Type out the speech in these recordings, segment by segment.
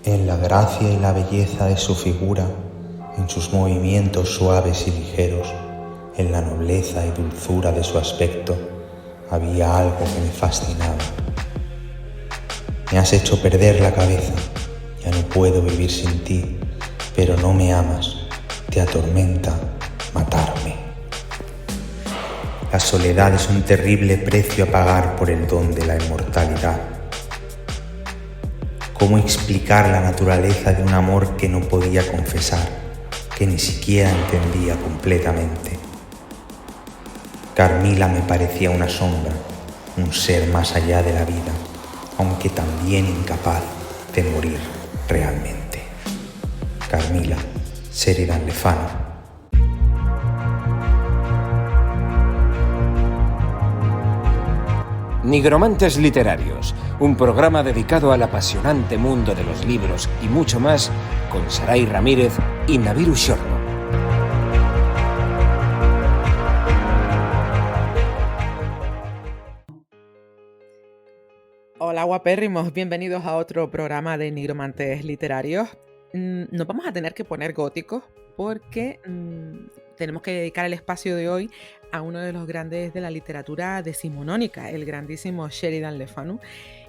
En la gracia y la belleza de su figura, en sus movimientos suaves y ligeros, en la nobleza y dulzura de su aspecto, había algo que me fascinaba. Me has hecho perder la cabeza, ya no puedo vivir sin ti, pero no me amas, te atormenta matarme. La soledad es un terrible precio a pagar por el don de la inmortalidad. ¿Cómo explicar la naturaleza de un amor que no podía confesar, que ni siquiera entendía completamente? Carmila me parecía una sombra, un ser más allá de la vida, aunque también incapaz de morir realmente. Carmila Sheridan Le Fanu. Nigromantes Literarios, un programa dedicado al apasionante mundo de los libros y mucho más, con Saray Ramírez y Naviru Xorno. Hola guapérrimos, bienvenidos a otro programa de Nigromantes Literarios. Nos vamos a tener que poner góticos porque tenemos que dedicar el espacio de hoy a uno de los grandes de la literatura decimonónica, el grandísimo Sheridan Le Fanu.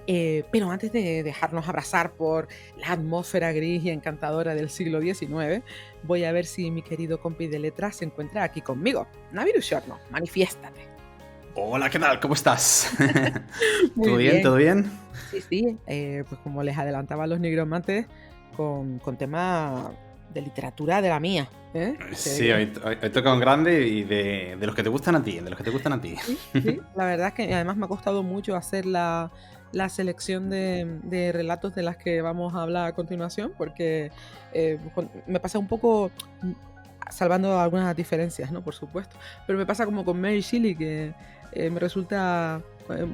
Pero antes de dejarnos abrazar por la atmósfera gris y encantadora del siglo XIX, voy a ver si mi querido compi de letras se encuentra aquí conmigo. Naviru Xorno, manifiéstate. Hola, ¿qué tal? ¿Cómo estás? Muy ¿Todo bien? ¿Todo bien? Sí. Pues como les adelantaba a los nigromantes, con tema de literatura de la mía. Sí, hoy toca un grande y de los que te gustan a ti, Sí, la verdad es que además me ha costado mucho hacer la selección de relatos de las que vamos a hablar a continuación, porque me pasa un poco, salvando algunas diferencias, ¿no? Por supuesto, pero me pasa como con Mary Shelley, que me resulta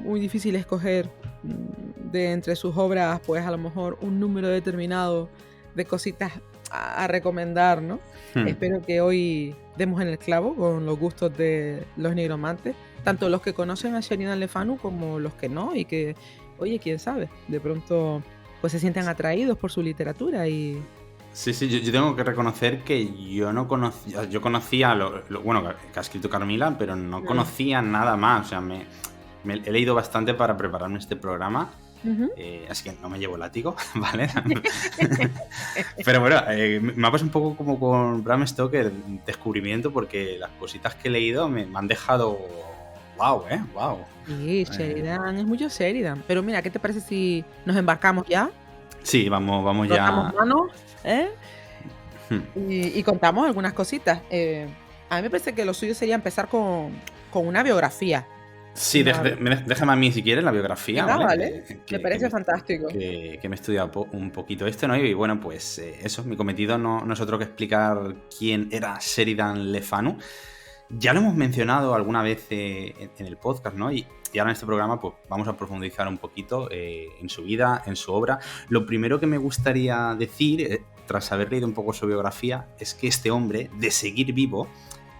muy difícil escoger de entre sus obras, pues a lo mejor un número determinado de cositas a recomendar, ¿no? Espero que hoy demos en el clavo con los gustos de los nigromantes, tanto los que conocen a Sheridan Le Fanu como los que no, y que, oye, quién sabe, de pronto pues se sientan atraídos por su literatura y... Sí, yo tengo que reconocer que yo conocía bueno, que ha escrito Carmila, pero no conocía nada más. O sea, me he leído bastante para prepararme este programa. Así que no me llevo látigo, ¿vale? Pero bueno, me ha pasado un poco como con Bram Stoker, descubrimiento, porque las cositas que he leído me han dejado... ¡Wow! ¡Wow! Sí, Sheridan, es mucho Sheridan. Pero mira, ¿qué te parece si nos embarcamos ya? Sí, vamos ya. Rotamos manos, y contamos algunas cositas. A mí me parece que lo suyo sería empezar con una biografía. Sí, déjame a mí si quieres la biografía, Venga, ¿vale? Me parece fantástico. Que me he estudiado un poquito esto, ¿no? Y bueno, pues eso, mi cometido no es otro que explicar quién era Sheridan Le Fanu. Ya lo hemos mencionado alguna vez en el podcast, ¿no? Y ahora en este programa pues vamos a profundizar un poquito en su vida, en su obra. Lo primero que me gustaría decir, tras haber leído un poco su biografía, es que este hombre, de seguir vivo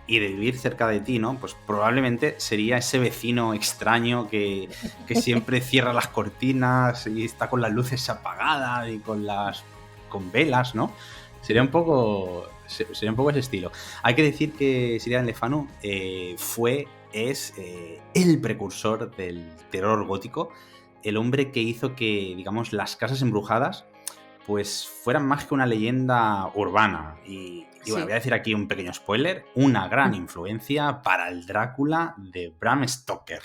y de vivir cerca de ti, ¿no? Pues probablemente sería ese vecino extraño que siempre cierra las cortinas y está con las luces apagadas y con velas, ¿no? Sería un poco ese estilo. Hay que decir que Sheridan Le Fanu es el precursor del terror gótico, el hombre que hizo que, digamos, las casas embrujadas pues fueran más que una leyenda urbana. Y bueno, voy a decir aquí un pequeño spoiler, una gran influencia para el Drácula de Bram Stoker.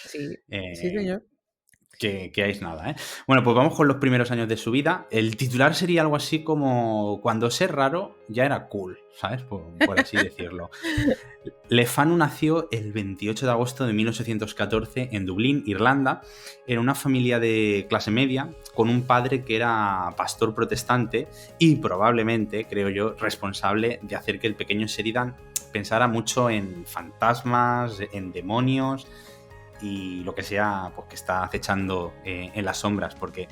Sí, señor. Que es nada, ¿eh? Bueno, pues vamos con los primeros años de su vida. El titular sería algo así como: cuando ser raro ya era cool, ¿sabes? Por así decirlo. Le Fanu nació el 28 de agosto de 1814 en Dublín, Irlanda, en una familia de clase media, con un padre que era pastor protestante y probablemente, creo yo, responsable de hacer que el pequeño Sheridan pensara mucho en fantasmas, en demonios y lo que sea, pues, que está acechando en las sombras, porque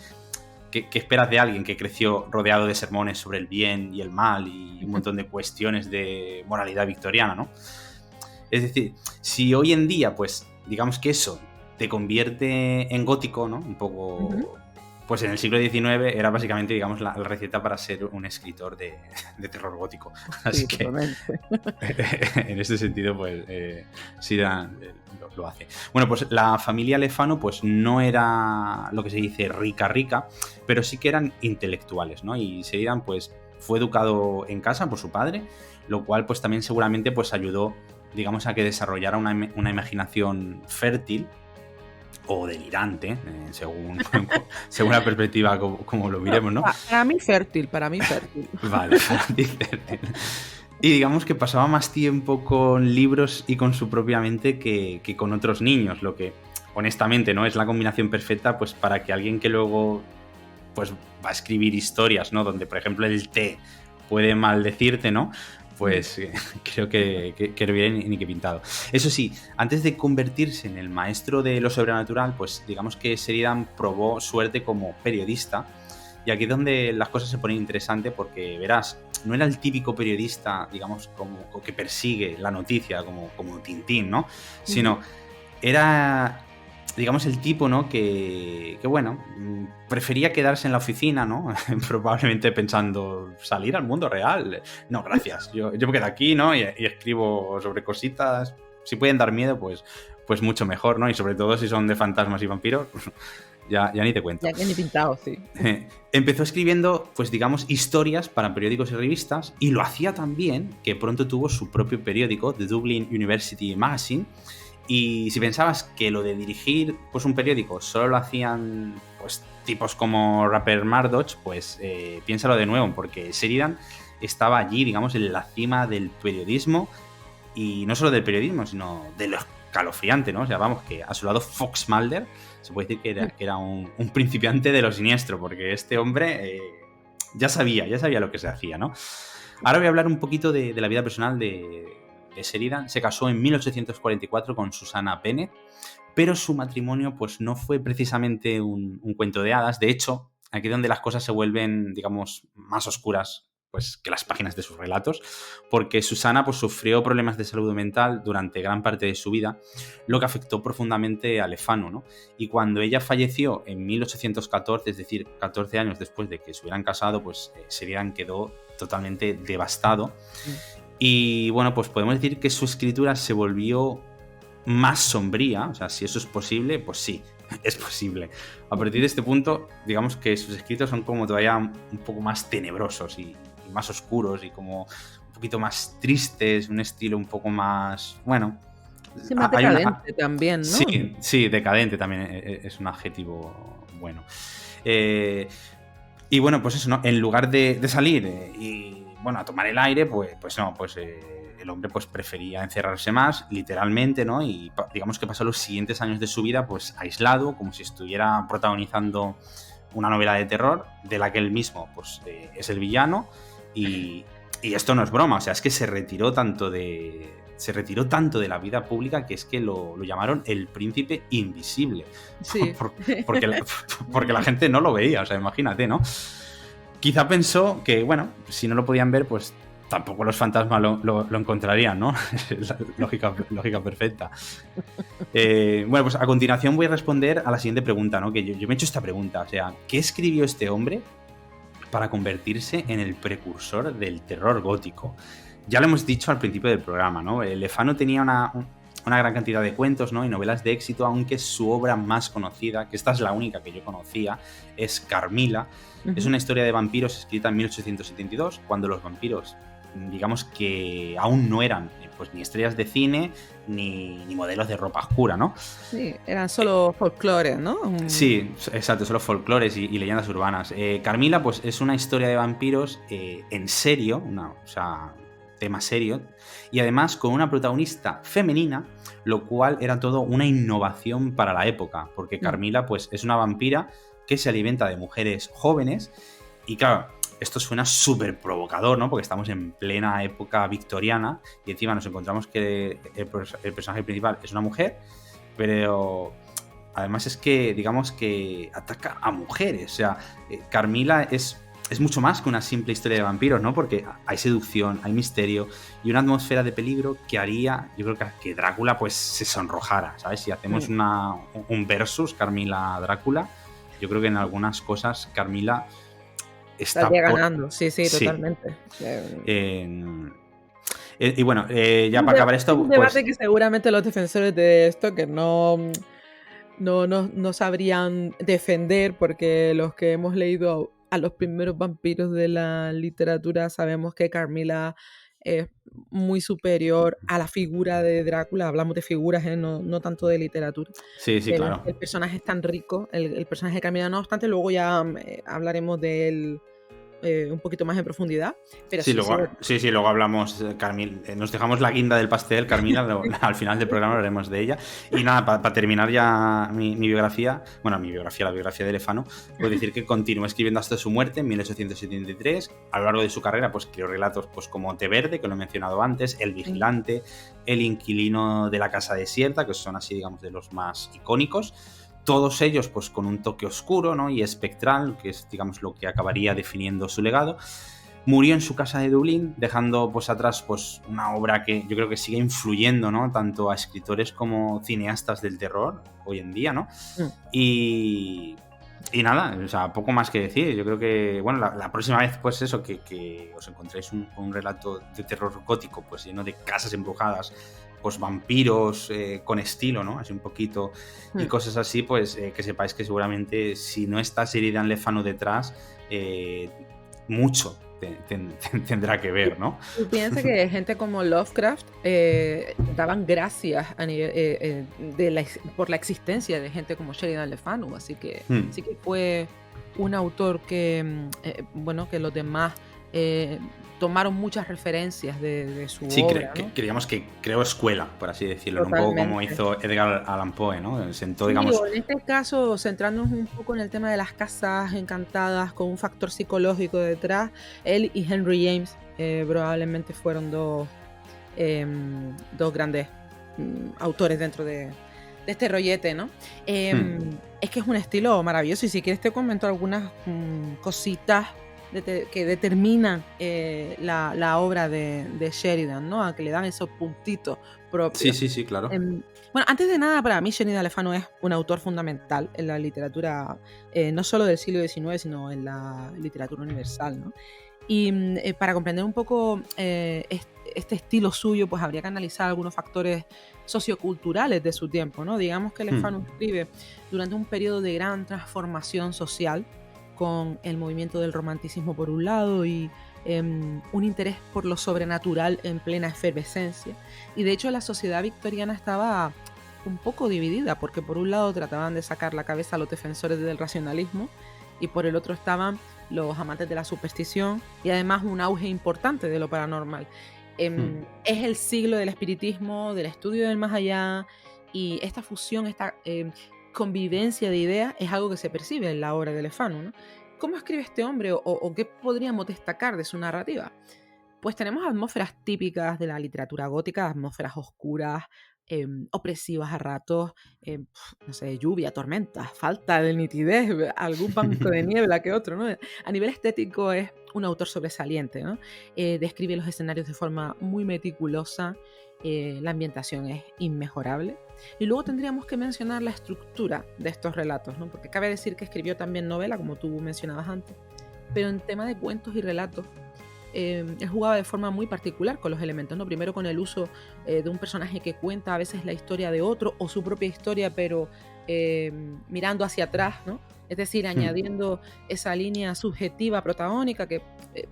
¿qué esperas de alguien que creció rodeado de sermones sobre el bien y el mal y un montón de cuestiones de moralidad victoriana, ¿no? Es decir, si hoy en día, pues, digamos que eso te convierte en gótico, ¿no? Un poco, pues en el siglo XIX era básicamente, digamos, la receta para ser un escritor de terror gótico. Así que en este sentido, pues Sheridan lo hace. Bueno, pues la familia Lefano pues no era lo que se dice rica, pero sí que eran intelectuales, ¿no? Y Sheridan pues fue educado en casa por su padre, lo cual pues también seguramente pues ayudó, digamos, a que desarrollara una imaginación fértil o delirante, según la perspectiva como lo miremos, ¿no? Para mí fértil. Vale, fértil. Y digamos que pasaba más tiempo con libros y con su propia mente que con otros niños, lo que honestamente no es la combinación perfecta pues para que alguien que luego pues va a escribir historias, ¿no? Donde, por ejemplo, el té puede maldecirte, ¿no? Pues creo que no viene ni que pintado. Eso sí, antes de convertirse en el maestro de lo sobrenatural, pues digamos que Sheridan probó suerte como periodista. Y aquí es donde las cosas se ponen interesantes porque, verás, no era el típico periodista, digamos, como que persigue la noticia, como Tintín, ¿no? Sino era, digamos, el tipo, ¿no? Que bueno, prefería quedarse en la oficina, ¿no? Probablemente pensando, salir al mundo real. No, gracias. Yo me quedo aquí, ¿no? Y escribo sobre cositas. Si pueden dar miedo, pues mucho mejor, ¿no? Y sobre todo si son de fantasmas y vampiros, pues ya ni te cuento. Ya ni pintado, sí. Empezó escribiendo, pues digamos, historias para periódicos y revistas, y lo hacía tan bien que pronto tuvo su propio periódico, The Dublin University Magazine. Y si pensabas que lo de dirigir pues un periódico solo lo hacían pues tipos como Rupert Murdoch, pues piénsalo de nuevo, porque Sheridan estaba allí, digamos, en la cima del periodismo, y no solo del periodismo, sino de lo escalofriante, ¿no? O sea, vamos, que a su lado Fox Mulder se puede decir que era un principiante de lo siniestro, porque este hombre ya sabía lo que se hacía, ¿no? Ahora voy a hablar un poquito de la vida personal de Sheridan. Se casó en 1844 con Susanna Bennett, pero su matrimonio pues no fue precisamente un cuento de hadas. De hecho, aquí es donde las cosas se vuelven, digamos, más oscuras pues que las páginas de sus relatos, porque Susanna pues sufrió problemas de salud mental durante gran parte de su vida, lo que afectó profundamente a Lefano, ¿no? Y cuando ella falleció en 1814, es decir, 14 años después de que se hubieran casado, pues Sheridan quedó totalmente devastado. Y bueno, pues podemos decir que su escritura se volvió más sombría. O sea, si eso es posible, pues sí, es posible. A partir de este punto, digamos que sus escritos son como todavía un poco más tenebrosos y más oscuros y como un poquito más tristes, un estilo un poco más, bueno... Sí, más decadente también, ¿no? Sí, decadente también es un adjetivo bueno. Y bueno, pues eso, ¿no? En lugar de salir y, bueno, a tomar el aire, pues no, pues el hombre pues prefería encerrarse más, literalmente, ¿no? Y digamos que pasó los siguientes años de su vida pues aislado, como si estuviera protagonizando una novela de terror de la que él mismo pues es el villano. Y esto no es broma, o sea, es que se retiró tanto de la vida pública que es que lo llamaron el príncipe invisible. Sí. Porque la gente no lo veía, o sea, imagínate, ¿no? Quizá pensó que, bueno, si no lo podían ver, pues tampoco los fantasmas lo encontrarían, ¿no? lógica perfecta. Bueno, pues a continuación voy a responder a la siguiente pregunta, ¿no? Que yo me he hecho esta pregunta, o sea, ¿qué escribió este hombre para convertirse en el precursor del terror gótico? Ya lo hemos dicho al principio del programa, ¿no? Lefano tenía una gran cantidad de cuentos, ¿no? Y novelas de éxito, aunque su obra más conocida, que esta es la única que yo conocía, es Carmilla. Es una historia de vampiros escrita en 1872, cuando los vampiros, digamos que aún no eran pues ni estrellas de cine ni modelos de ropa oscura, ¿no? Sí, eran solo folclores, ¿no? Sí, exacto, solo folclores y leyendas urbanas. Carmilla pues es una historia de vampiros en serio, o sea, tema serio, y además con una protagonista femenina, lo cual era todo una innovación para la época, porque Carmilla pues es una vampira que se alimenta de mujeres jóvenes, y claro, esto suena súper provocador, ¿no? Porque estamos en plena época victoriana y encima nos encontramos que el personaje principal es una mujer, pero además es que, digamos que ataca a mujeres. O sea, Carmilla es mucho más que una simple historia de vampiros, ¿no? Porque hay seducción, hay misterio y una atmósfera de peligro que haría, yo creo que Drácula pues se sonrojara, ¿sabes? Si hacemos un versus Carmilla-Drácula, yo creo que en algunas cosas Carmila está Estaría ganando, sí, Sí. totalmente. Y bueno, ya para acabar esto, un debate que seguramente los defensores de esto que no sabrían defender, porque los que hemos leído a los primeros vampiros de la literatura sabemos que Carmila es muy superior a la figura de Drácula. Hablamos de figuras, no tanto de literatura. Sí, claro. El personaje es tan rico, el personaje de Carmila, no obstante, luego ya hablaremos de él un poquito más en profundidad. Pero luego hablamos, nos dejamos la guinda del pastel, Carmila, al final del programa hablaremos de ella. Y nada, para terminar ya mi biografía, la biografía de Lefanu, puedo decir que continuó escribiendo hasta su muerte en 1873. A lo largo de su carrera pues creó relatos pues, como Té Verde, que lo he mencionado antes, El Vigilante, El Inquilino de la Casa Desierta, que son así, digamos, de los más icónicos. Todos ellos pues con un toque oscuro, ¿no? Y espectral, que es, digamos, lo que acabaría definiendo su legado. Murió en su casa de Dublín, dejando pues atrás pues una obra que yo creo que sigue influyendo, ¿no? Tanto a escritores como cineastas del terror hoy en día, ¿no? Y nada, o sea, poco más que decir. Yo creo que, bueno, la próxima vez, pues eso, que os encontréis un relato de terror gótico, pues lleno de casas embrujadas, pues vampiros con estilo, ¿no? Así un poquito y cosas así, pues que sepáis que seguramente si no está Sheridan Le Fanu detrás, mucho tendrá que ver, ¿no? Tú piensas que gente como Lovecraft daban gracias a nivel, por la existencia de gente como Sheridan Le Fanu, así que sí que fue un autor que, que los demás tomaron muchas referencias de su obra, ¿no? Digamos que creó escuela, por así decirlo, un poco como hizo Edgar Allan Poe, ¿no? Sentó, sí, digamos... en este caso, centrándonos un poco en el tema de las casas encantadas con un factor psicológico detrás, él y Henry James probablemente fueron dos grandes autores dentro de este rollete, ¿no? Es que es un estilo maravilloso, y si quieres te comento algunas cositas que determinan la obra de Sheridan, ¿no? A que le dan esos puntitos propios. Sí, claro. Bueno, antes de nada, para mí Sheridan Le Fanu es un autor fundamental en la literatura, no solo del siglo XIX, sino en la literatura universal, ¿no? Y para comprender un poco este estilo suyo, pues habría que analizar algunos factores socioculturales de su tiempo, ¿no? Digamos que Le Fanu escribe durante un periodo de gran transformación social, con el movimiento del romanticismo por un lado y un interés por lo sobrenatural en plena efervescencia. Y de hecho la sociedad victoriana estaba un poco dividida, porque por un lado trataban de sacar la cabeza a los defensores del racionalismo y por el otro estaban los amantes de la superstición y además un auge importante de lo paranormal. Es el siglo del espiritismo, del estudio del más allá, y esta fusión, esta convivencia de ideas es algo que se percibe en la obra de Le Fanu, ¿no? ¿Cómo escribe este hombre o qué podríamos destacar de su narrativa? Pues tenemos atmósferas típicas de la literatura gótica, atmósferas oscuras, opresivas a ratos, no sé, lluvia, tormentas, falta de nitidez, algún banco de niebla que otro, ¿no? A nivel estético es un autor sobresaliente, ¿no? Describe los escenarios de forma muy meticulosa, la ambientación es inmejorable. Y luego tendríamos que mencionar la estructura de estos relatos, ¿no? Porque cabe decir que escribió también novela, como tú mencionabas antes, pero en tema de cuentos y relatos, él jugaba de forma muy particular con los elementos, ¿no? Primero con el uso de un personaje que cuenta a veces la historia de otro o su propia historia, pero mirando hacia atrás, ¿no? Es decir, añadiendo esa línea subjetiva protagónica que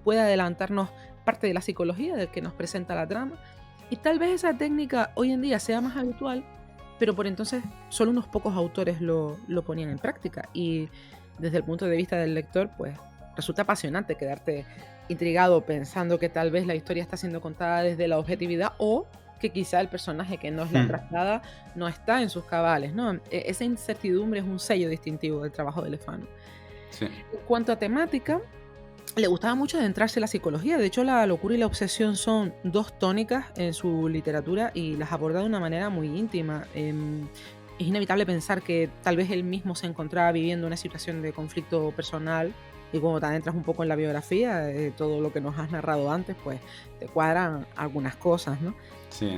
puede adelantarnos parte de la psicología del que nos presenta la trama. Y tal vez esa técnica hoy en día sea más habitual, pero por entonces solo unos pocos autores lo ponían en práctica. Y desde el punto de vista del lector, pues resulta apasionante quedarte intrigado pensando que tal vez la historia está siendo contada desde la objetividad o que quizá el personaje que nos la traslada no está en sus cabales, ¿no? Esa incertidumbre es un sello distintivo del trabajo de Le Fanu. Sí. En cuanto a temática, le gustaba mucho adentrarse en la psicología. De hecho, la locura y la obsesión son dos tónicas en su literatura y las aborda de una manera muy íntima. Es inevitable pensar que tal vez él mismo se encontraba viviendo una situación de conflicto personal y cuando te adentras un poco en la biografía, todo lo que nos has narrado antes, pues te cuadran algunas cosas, ¿no? Sí.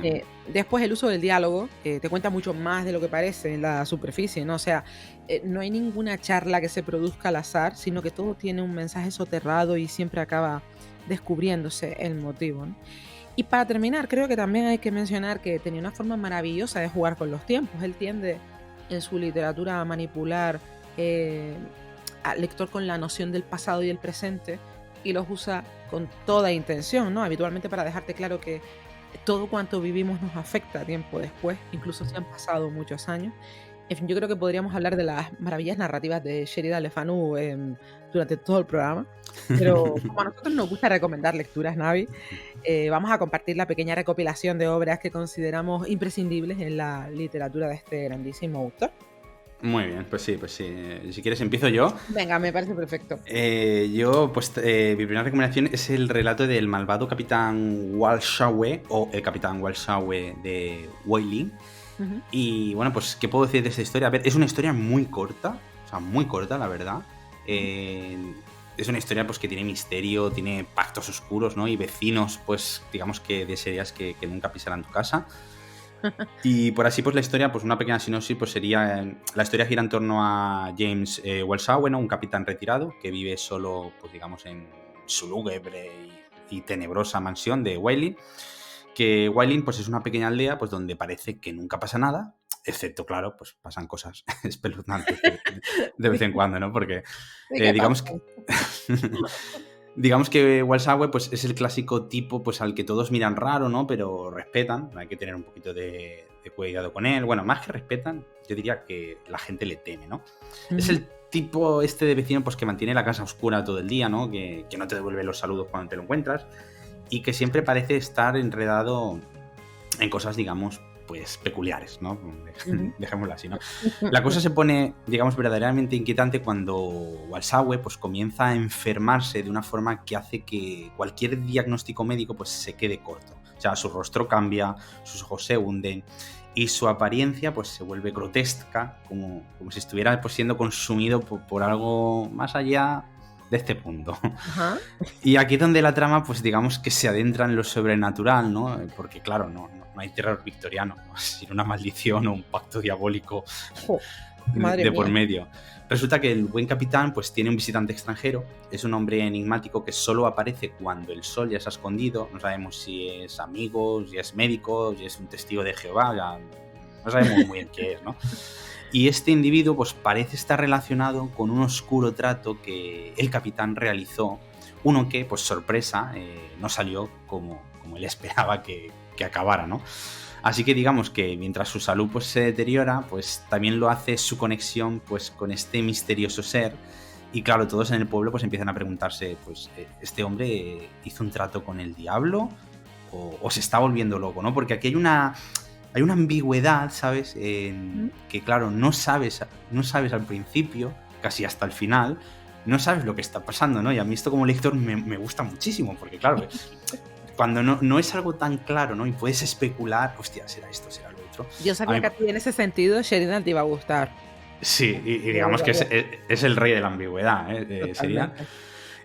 Después el uso del diálogo te cuenta mucho más de lo que parece en la superficie, ¿no? O sea, no hay ninguna charla que se produzca al azar, sino que todo tiene un mensaje soterrado y siempre acaba descubriéndose el motivo, ¿no? Y para terminar, creo que también hay que mencionar que tenía una forma maravillosa de jugar con los tiempos. Él tiende en su literatura a manipular al lector con la noción del pasado y el presente y los usa con toda intención, ¿no? Habitualmente para dejarte claro que todo cuanto vivimos nos afecta tiempo después, incluso si han pasado muchos años. En fin, yo creo que podríamos hablar de las maravillas narrativas de Sheridan Le Fanu durante todo el programa, pero como a nosotros nos gusta recomendar lecturas, Navi, vamos a compartir la pequeña recopilación de obras que consideramos imprescindibles en la literatura de este grandísimo autor. Muy bien, pues sí. Si quieres empiezo yo. Venga, me parece perfecto. Yo, pues, mi primera recomendación es el relato del malvado Capitán Walshawe, o el Capitán Walshawe de Wailing. Ujú. Y bueno, pues, ¿qué puedo decir de esta historia? A ver, es una historia muy corta, o sea, muy corta, la verdad. Es una historia, pues, que tiene misterio, tiene pactos oscuros, ¿no? Y vecinos, pues, digamos que de series que nunca pisarán tu casa. Y por así, pues la historia, pues una pequeña sinopsis, pues sería... la historia gira en torno a James Walshawe, ¿no? Un capitán retirado que vive solo, pues digamos, en su lúgubre y tenebrosa mansión de Wailing. Que Wailing, pues es una pequeña aldea, pues donde parece que nunca pasa nada, excepto, claro, pues pasan cosas espeluznantes de vez en cuando, ¿no? Porque digamos que... Digamos que Walshawe, pues, es el clásico tipo, pues, al que todos miran raro, ¿no? Pero respetan. Hay que tener un poquito de cuidado con él. Bueno, más que respetan, yo diría que la gente le teme, ¿no? Es el tipo este de vecino, pues, que mantiene la casa oscura todo el día, ¿no? Que no te devuelve los saludos cuando te lo encuentras. Y que siempre parece estar enredado en cosas, digamos, pues peculiares, ¿no? Dejémoslo así, ¿no? La cosa se pone, digamos, verdaderamente inquietante cuando Walshawe, pues, comienza a enfermarse de una forma que hace que cualquier diagnóstico médico, pues, se quede corto. O sea, su rostro cambia, sus ojos se hunden y su apariencia, pues, se vuelve grotesca, como si estuviera, pues, siendo consumido por algo más allá de este punto. Ajá. Y aquí es donde la trama, pues digamos que se adentra en lo sobrenatural, ¿no? Porque claro, no hay terror victoriano, ¿no? Sino una maldición o un pacto diabólico de por medio. Resulta que el buen capitán, pues tiene un visitante extranjero, es un hombre enigmático que solo aparece cuando el sol ya se ha escondido, no sabemos si es amigo, si es médico, si es un testigo de Jehová, ya no sabemos muy bien qué es, ¿no? Y este individuo, pues, parece estar relacionado con un oscuro trato que el capitán realizó, uno que, pues, sorpresa, no salió como él esperaba que acabara, ¿no? Así que digamos que mientras su salud, pues, se deteriora, pues también lo hace su conexión, pues, con este misterioso ser. Y claro, todos en el pueblo, pues, empiezan a preguntarse, pues, ¿este hombre hizo un trato con el diablo? ¿O se está volviendo loco, ¿no? Porque aquí hay una ambigüedad, ¿sabes? Que claro, no sabes al principio, casi hasta el final, no sabes lo que está pasando, ¿no? Y a mí esto como lector me gusta muchísimo, porque claro, cuando no es algo tan claro, ¿no? Y puedes especular, hostia, será esto, será lo otro. Yo sabía que a ti en ese sentido Sheridan te iba a gustar. Sí, y digamos que es el rey de la ambigüedad, sería.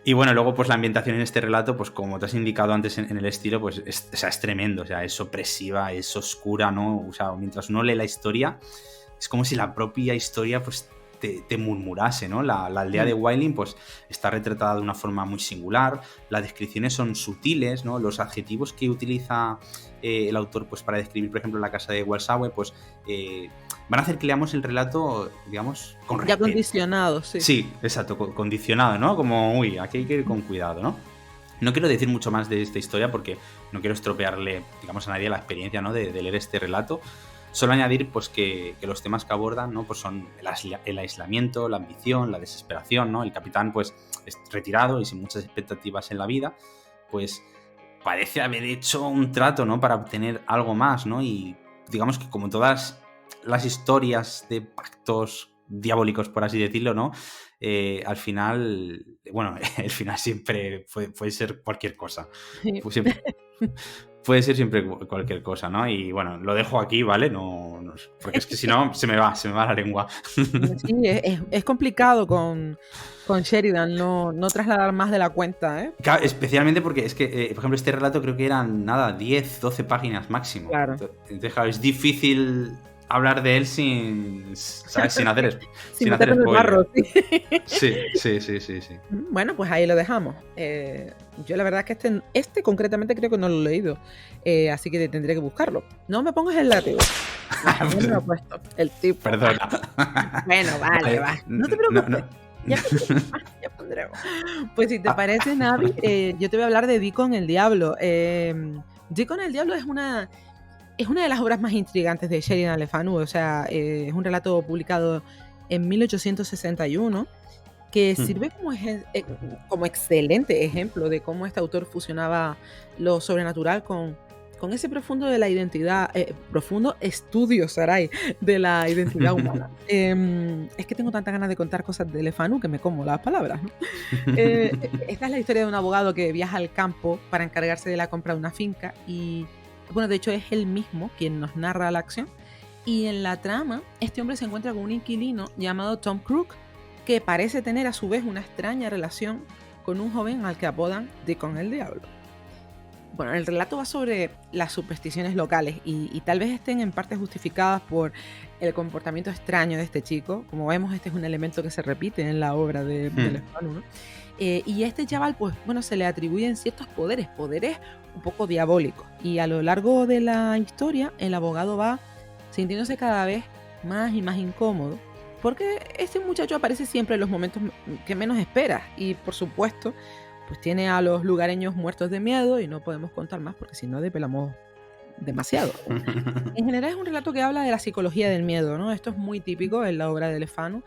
Y bueno, luego pues la ambientación en este relato, pues como te has indicado antes en el estilo, pues es tremendo, o sea, es opresiva, es oscura, ¿no? O sea, mientras uno lee la historia, es como si la propia historia, pues, te murmurase, ¿no? La aldea de Wailing, pues, está retratada de una forma muy singular, las descripciones son sutiles, ¿no? Los adjetivos que utiliza el autor, pues, para describir, por ejemplo, la casa de Walshawe, pues, van a hacer que leamos el relato, digamos, con respeto. Ya condicionado, sí. Sí, exacto, condicionado, ¿no? Como, uy, aquí hay que ir con cuidado, ¿no? No quiero decir mucho más de esta historia porque no quiero estropearle, digamos, a nadie la experiencia, ¿no? de leer este relato. Solo añadir, pues, que los temas que abordan, ¿no? Pues son el aislamiento, la ambición, la desesperación, ¿no? El capitán, pues, es retirado y sin muchas expectativas en la vida, pues, parece haber hecho un trato, ¿no? Para obtener algo más, ¿no? Y digamos que como todas las historias de pactos diabólicos, por así decirlo, ¿no? Al final, bueno, el final siempre puede ser cualquier cosa. Sí. Puede ser siempre cualquier cosa, ¿no? Y bueno, lo dejo aquí, ¿vale? Porque es que si no se me va la lengua. Sí, es complicado con Sheridan no trasladar más de la cuenta, ¿eh? Claro, especialmente porque es que, por ejemplo, este relato creo que eran, 10, 12 páginas máximo. Claro. Entonces, claro, es difícil hablar de él sin hacer, Sin hacer meterlo en el spoiler. barro, sí. Sí. Bueno, pues ahí lo dejamos. Yo la verdad es que este concretamente creo que no lo he leído, así que tendré que buscarlo. No me pongas el látigo. No me lo he puesto, el tipo. Perdona. Bueno, vale, va. No te preocupes. Ya pondremos. Pues si te parece, Navi, yo te voy a hablar de Deacon el Diablo. Deacon el Diablo es una de las obras más intrigantes de Sheridan Le Fanu. O sea, es un relato publicado en 1861 que sirve como excelente ejemplo de cómo este autor fusionaba lo sobrenatural con ese profundo de la identidad, profundo estudio, Sarai, de la identidad humana. Es que tengo tantas ganas de contar cosas de Le Fanu que me como las palabras, ¿no? Esta es la historia de un abogado que viaja al campo para encargarse de la compra de una finca y, bueno, de hecho es él mismo quien nos narra la acción. Y en la trama, este hombre se encuentra con un inquilino llamado Tom Crook, que parece tener a su vez una extraña relación con un joven al que apodan Deacon el Diablo. Bueno, el relato va sobre las supersticiones locales y tal vez estén en parte justificadas por el comportamiento extraño de este chico. Como vemos, este es un elemento que se repite en la obra de Le Fanu, ¿no? Y este chaval, pues bueno, se le atribuyen ciertos poderes un poco diabólicos. Y a lo largo de la historia, el abogado va sintiéndose cada vez más y más incómodo, porque este muchacho aparece siempre en los momentos que menos esperas y, por supuesto, pues tiene a los lugareños muertos de miedo y no podemos contar más porque si no depelamos demasiado. En general es un relato que habla de la psicología del miedo, ¿no? Esto es muy típico en la obra de Le Fanu.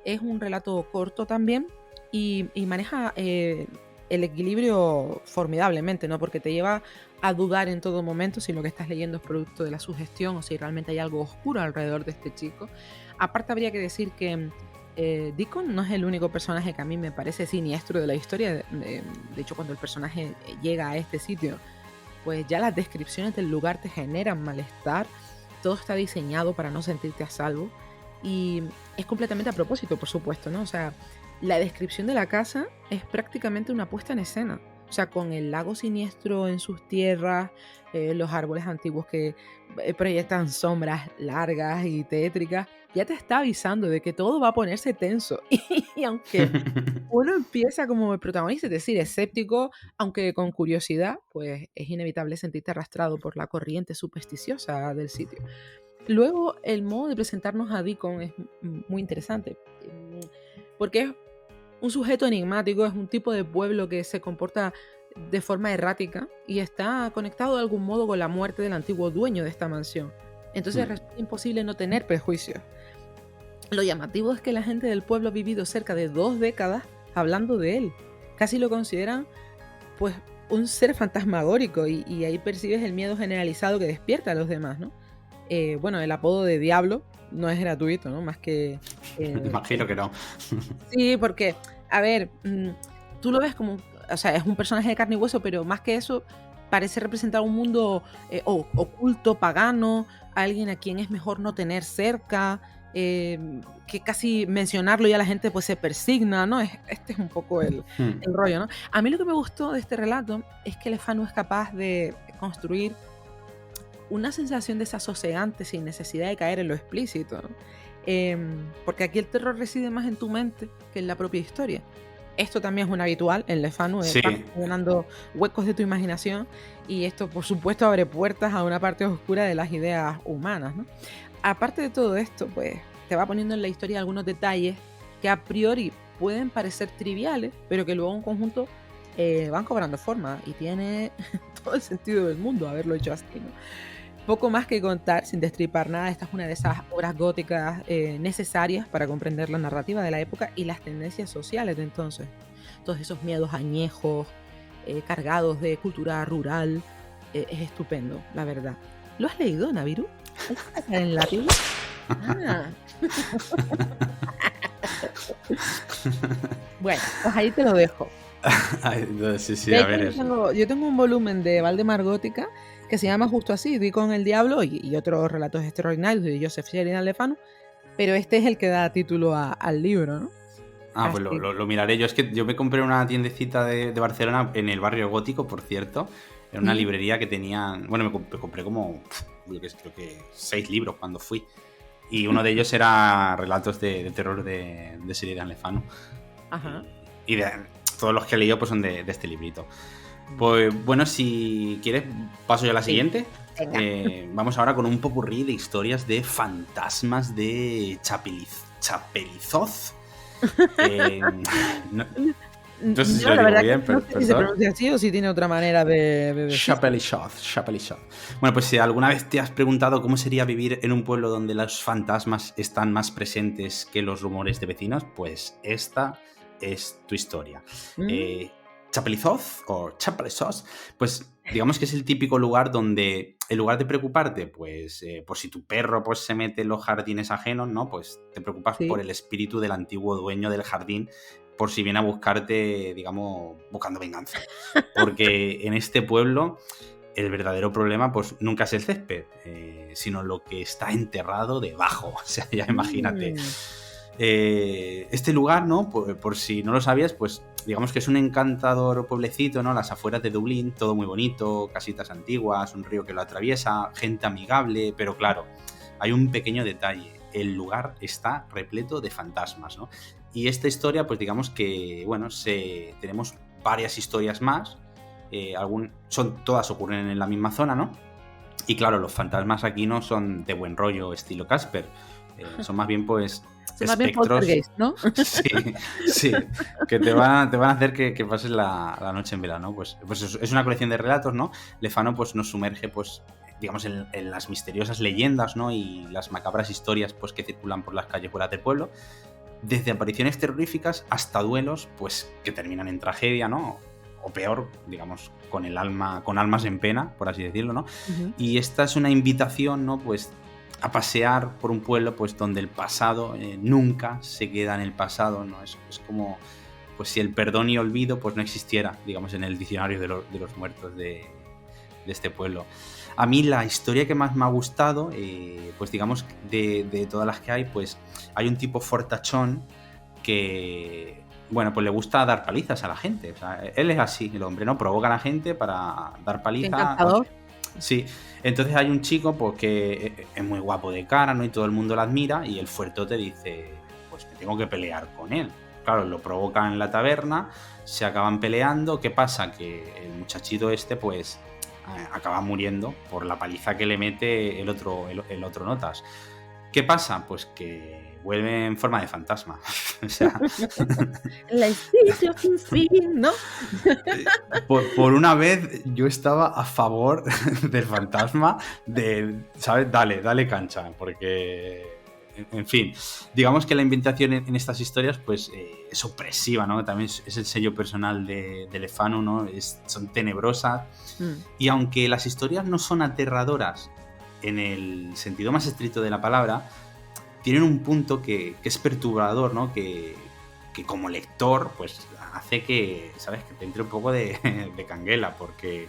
Es un relato corto también y maneja el equilibrio formidablemente, ¿no? Porque te lleva a dudar en todo momento si lo que estás leyendo es producto de la sugestión o si realmente hay algo oscuro alrededor de este chico. Aparte habría que decir que Deacon no es el único personaje que a mí me parece siniestro de la historia. De hecho, cuando el personaje llega a este sitio, pues ya las descripciones del lugar te generan malestar. Todo está diseñado para no sentirte a salvo y es completamente a propósito, por supuesto, ¿no? O sea, la descripción de la casa es prácticamente una puesta en escena. O sea, con el lago siniestro en sus tierras, los árboles antiguos que proyectan sombras largas y tétricas, ya te está avisando de que todo va a ponerse tenso. Y aunque uno empieza como el protagonista, es decir, escéptico, aunque con curiosidad, pues es inevitable sentirte arrastrado por la corriente supersticiosa del sitio. Luego, el modo de presentarnos a Deacon es muy interesante, porque es un sujeto enigmático, es un tipo de pueblo que se comporta de forma errática y está conectado de algún modo con la muerte del antiguo dueño de esta mansión. Entonces resulta imposible no tener prejuicios. Lo llamativo es que la gente del pueblo ha vivido cerca de 2 décadas hablando de él. Casi lo consideran pues un ser fantasmagórico y ahí percibes el miedo generalizado que despierta a los demás, ¿no? Bueno, el apodo de Diablo no es gratuito, ¿no? Más que... Imagino que no. Sí, porque, a ver, tú lo ves como... O sea, es un personaje de carne y hueso, pero más que eso, parece representar un mundo oculto, pagano, alguien a quien es mejor no tener cerca, que casi mencionarlo ya la gente pues se persigna, ¿no? Este es un poco el rollo, ¿no? A mí lo que me gustó de este relato es que Le Fanu es capaz de construir una sensación desasosegante sin necesidad de caer en lo explícito, ¿no? Porque aquí el terror reside más en tu mente que en la propia historia. Esto también es un habitual en Le Fanu, sí. llenando huecos de tu imaginación, y esto por supuesto abre puertas a una parte oscura de las ideas humanas, ¿no? Aparte de todo esto, pues te va poniendo en la historia algunos detalles que a priori pueden parecer triviales, pero que luego en conjunto van cobrando forma y tiene todo el sentido del mundo haberlo hecho así, ¿no? Poco más que contar, sin destripar nada. Esta es una de esas obras góticas necesarias para comprender la narrativa de la época y las tendencias sociales de entonces. Todos esos miedos añejos, cargados de cultura rural, es estupendo, la verdad. ¿Lo has leído, Naviru? ¿En latín? Ah. Bueno, pues ahí te lo dejo. Sí, De a hecho, ver eso. yo tengo un volumen de Valdemar Gótica que se llama justo así, Di con el Diablo y otros relatos extraordinarios de Joseph Sheridan Le Fanu, pero este es el que da título al libro, ¿no? Pues Así. lo miraré. Yo es que yo me compré una tiendecita de Barcelona en el barrio gótico, por cierto. Era una librería que tenían... Bueno, me compré como, creo que 6 libros cuando fui. Y uno de ellos era relatos de terror de Sheridan Le Fanu. Ajá. Y todos los que he leído pues son de este librito. Pues bueno, si quieres, paso yo a la siguiente. Vamos ahora con un popurrí de historias de fantasmas de Chapelizoz. No sé si lo digo bien, pero no sé si se pronuncia así o si tiene otra manera de decir. Chapelizoz. Bueno, pues si alguna vez te has preguntado cómo sería vivir en un pueblo donde los fantasmas están más presentes que los rumores de vecinos, pues esta es tu historia. Chapelizoz o Chapelizoz, pues digamos que es el típico lugar donde, en lugar de preocuparte, pues por si tu perro pues se mete en los jardines ajenos, ¿no? Pues te preocupas por el espíritu del antiguo dueño del jardín, por si viene a buscarte, digamos, buscando venganza. Porque en este pueblo el verdadero problema pues nunca es el césped, sino lo que está enterrado debajo. O sea, ya imagínate. Este lugar, ¿no? Por si no lo sabías, pues digamos que es un encantador pueblecito, ¿no? Las afueras de Dublín, todo muy bonito, casitas antiguas, un río que lo atraviesa, gente amigable, pero claro, hay un pequeño detalle. El lugar está repleto de fantasmas, ¿no? Y esta historia, pues digamos que, bueno, tenemos varias historias más. Todas ocurren en la misma zona, ¿no? Y claro, los fantasmas aquí no son de buen rollo, estilo Casper. Son más bien, pues, son más bien poltergeist, ¿no? Sí, que te van a hacer que pases la noche en vela, ¿no? Pues es una colección de relatos, ¿no? Le Fanu pues nos sumerge, pues, digamos, en las misteriosas leyendas, ¿no? Y las macabras historias, pues, que circulan por las callejuelas del pueblo, desde apariciones terroríficas hasta duelos, pues, que terminan en tragedia, ¿no? O peor, digamos, con almas en pena, por así decirlo, ¿no? Uh-huh. Y esta es una invitación, ¿no? Pues a pasear por un pueblo, pues donde el pasado nunca se queda en el pasado, ¿no? Es como, pues si el perdón y olvido, pues no existiera, digamos, en el diccionario de los muertos de este pueblo. A mí la historia que más me ha gustado, pues digamos, de todas las que hay, pues hay un tipo fortachón que, bueno, pues le gusta dar palizas a la gente. O sea, él es así, el hombre, ¿no? Provoca a la gente para dar palizas. Encantador. Sí, entonces hay un chico pues que es muy guapo de cara, ¿no? Y todo el mundo lo admira y el fuertote dice, pues que tengo que pelear con él. Claro, lo provoca en la taberna, se acaban peleando. ¿Qué pasa? Que el muchachito este pues acaba muriendo por la paliza que le mete el otro notas. ¿Qué pasa? Pues que vuelve en forma de fantasma. O sea, la historia sin fin, ¿no? Por una vez yo estaba a favor del fantasma, ¿sabes? Dale cancha, porque, en fin, digamos que la inventación en estas historias pues es opresiva, ¿no? También es el sello personal de Le Fanu, ¿no? Son tenebrosas. Y aunque las historias no son aterradoras en el sentido más estricto de la palabra, tienen un punto que es perturbador, ¿no? Que como lector, pues hace que, ¿sabes? Que te entre un poco de canguela, porque,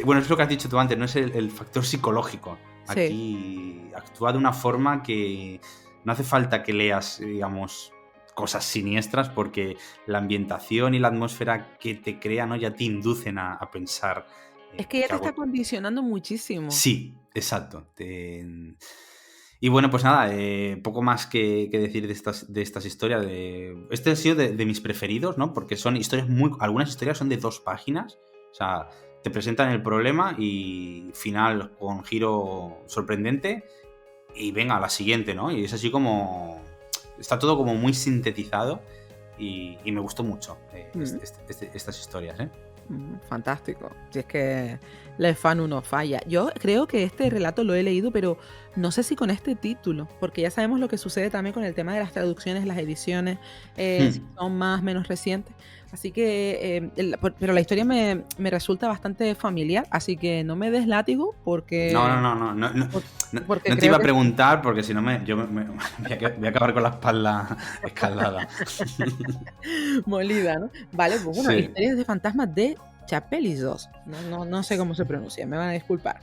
bueno, es lo que has dicho tú antes, no es el factor psicológico. Aquí sí. Actúa de una forma que no hace falta que leas, digamos, cosas siniestras, porque la ambientación y la atmósfera que te crea, ¿no? Ya te inducen a pensar. Es que ya te está condicionando muchísimo. Sí, exacto. Y bueno, pues nada, poco más que decir de estas historias. Este ha sido de mis preferidos, ¿no? Porque son historias algunas historias son de 2 páginas. O sea, te presentan el problema y final con giro sorprendente. Y venga, a la siguiente, ¿no? Y es así como... Está todo como muy sintetizado. Y me gustó mucho estas historias, ¿eh? Fantástico. Si es que Le Fanu no falla. Yo creo que este relato lo he leído, pero no sé si con este título, porque ya sabemos lo que sucede también con el tema de las traducciones, las ediciones, si son más o menos recientes. Así que, pero la historia me resulta bastante familiar, así que no me des látigo porque... No te creo iba a que preguntar porque si no voy a acabar con la espalda escaldada. molida, ¿no? Vale, pues bueno, Sí. historias de fantasmas de Chapelizos. No sé cómo se pronuncia, me van a disculpar.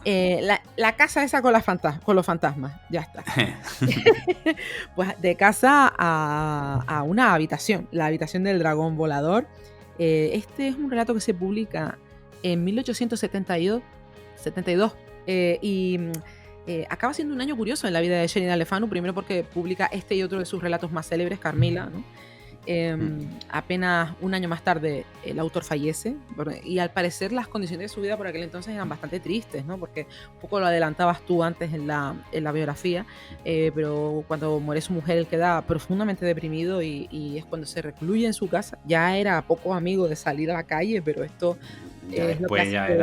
La casa esa con los fantasmas, ya está. Pues de casa a una habitación, la habitación del dragón volador. Este es un relato que se publica en 1872 acaba siendo un año curioso en la vida de Sheridan Le Fanu, primero porque publica este y otro de sus relatos más célebres, Carmila, ¿no? Apenas un año más tarde el autor fallece y al parecer las condiciones de su vida por aquel entonces eran bastante tristes, ¿no? Porque un poco lo adelantabas tú antes en la biografía, pero cuando muere su mujer él queda profundamente deprimido y es cuando se recluye en su casa. Ya era poco amigo de salir a la calle, pero esto es lo que hace que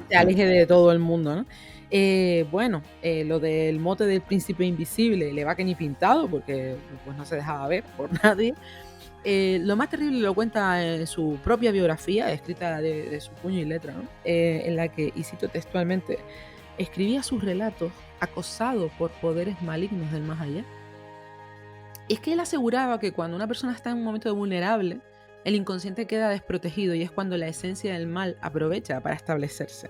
se aleje de todo el mundo, ¿no? Lo del mote del príncipe invisible le va que ni pintado porque pues no se dejaba ver por nadie. Lo más terrible lo cuenta en su propia biografía, escrita de su puño y letra, ¿no? En la que, y cito textualmente, escribía sus relatos acosado por poderes malignos del más allá. Es que él aseguraba que cuando una persona está en un momento vulnerable, el inconsciente queda desprotegido y es cuando la esencia del mal aprovecha para establecerse.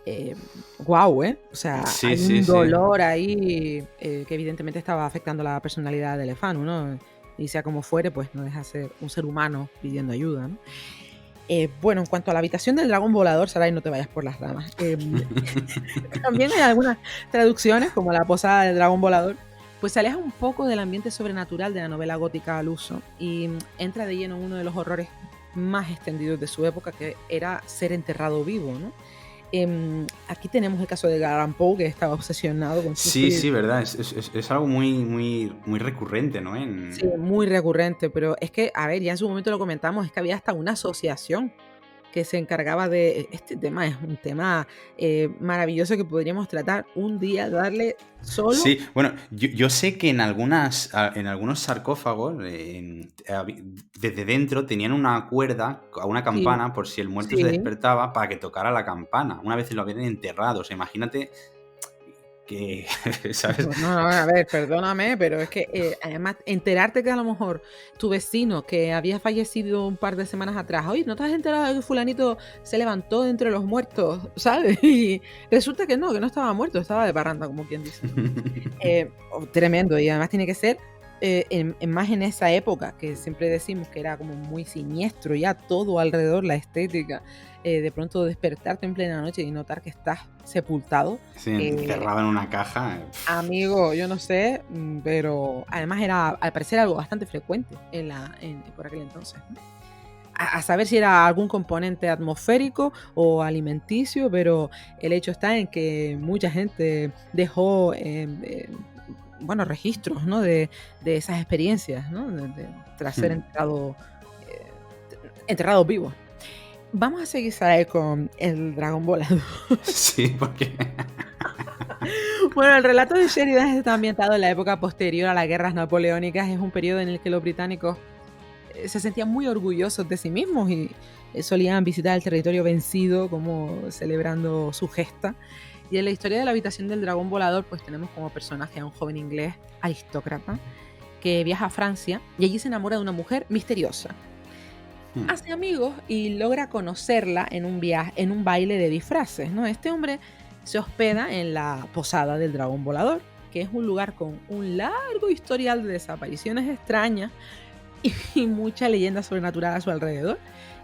O sea, hay un dolor ahí que evidentemente estaba afectando la personalidad de Le Fanu, ¿no? Y sea como fuere, pues no deja de ser un ser humano pidiendo ayuda, ¿no? En cuanto a la habitación del dragón volador, Sarai, no te vayas por las ramas. También hay algunas traducciones, como la posada del dragón volador, pues se aleja un poco del ambiente sobrenatural de la novela gótica al uso y entra de lleno en uno de los horrores más extendidos de su época, que era ser enterrado vivo, ¿no? Aquí tenemos el caso de Edgar Allan Poe, que estaba obsesionado con su Sí, verdad, es algo muy recurrente, ¿no? Sí, muy recurrente, pero es que, a ver, ya en su momento lo comentamos, es que había hasta una asociación que se encargaba de este tema. Es un tema maravilloso que podríamos tratar un día, darle solo... Sí, bueno, yo sé que en algunos sarcófagos, desde dentro, tenían una cuerda a una campana por si el muerto se despertaba para que tocara la campana. Una vez lo habían enterrado, o sea, imagínate que, ¿sabes? No, a ver, perdóname, pero es que además enterarte que a lo mejor tu vecino que había fallecido un par de semanas atrás, oye, ¿no te has enterado de que fulanito se levantó de entre los muertos, ¿sabes? Y resulta que no estaba muerto, estaba de parranda, como quien dice. Tremendo, y además tiene que ser más en esa época, que siempre decimos que era como muy siniestro, ya todo alrededor, la estética, de pronto despertarte en plena noche y notar que estás sepultado. Sí, encerrado en una caja. Amigo, yo no sé, pero además era al parecer algo bastante frecuente por aquel entonces, ¿no? A saber si era algún componente atmosférico o alimenticio, pero el hecho está en que mucha gente dejó registros, ¿no? de esas experiencias, ¿no? Tras ser enterrado vivo. Vamos a seguir, Sarai, con el dragón volador. Sí, porque... Bueno, el relato de Sheridan está ambientado en la época posterior a las guerras napoleónicas. Es un periodo en el que los británicos se sentían muy orgullosos de sí mismos y solían visitar el territorio vencido como celebrando su gesta. Y en la historia de la habitación del dragón volador, pues tenemos como personaje a un joven inglés aristócrata que viaja a Francia y allí se enamora de una mujer misteriosa. Hace amigos y logra conocerla en un baile de disfraces, ¿no? Este hombre se hospeda en la posada del dragón volador, que es un lugar con un largo historial de desapariciones extrañas y mucha leyenda sobrenatural a su alrededor.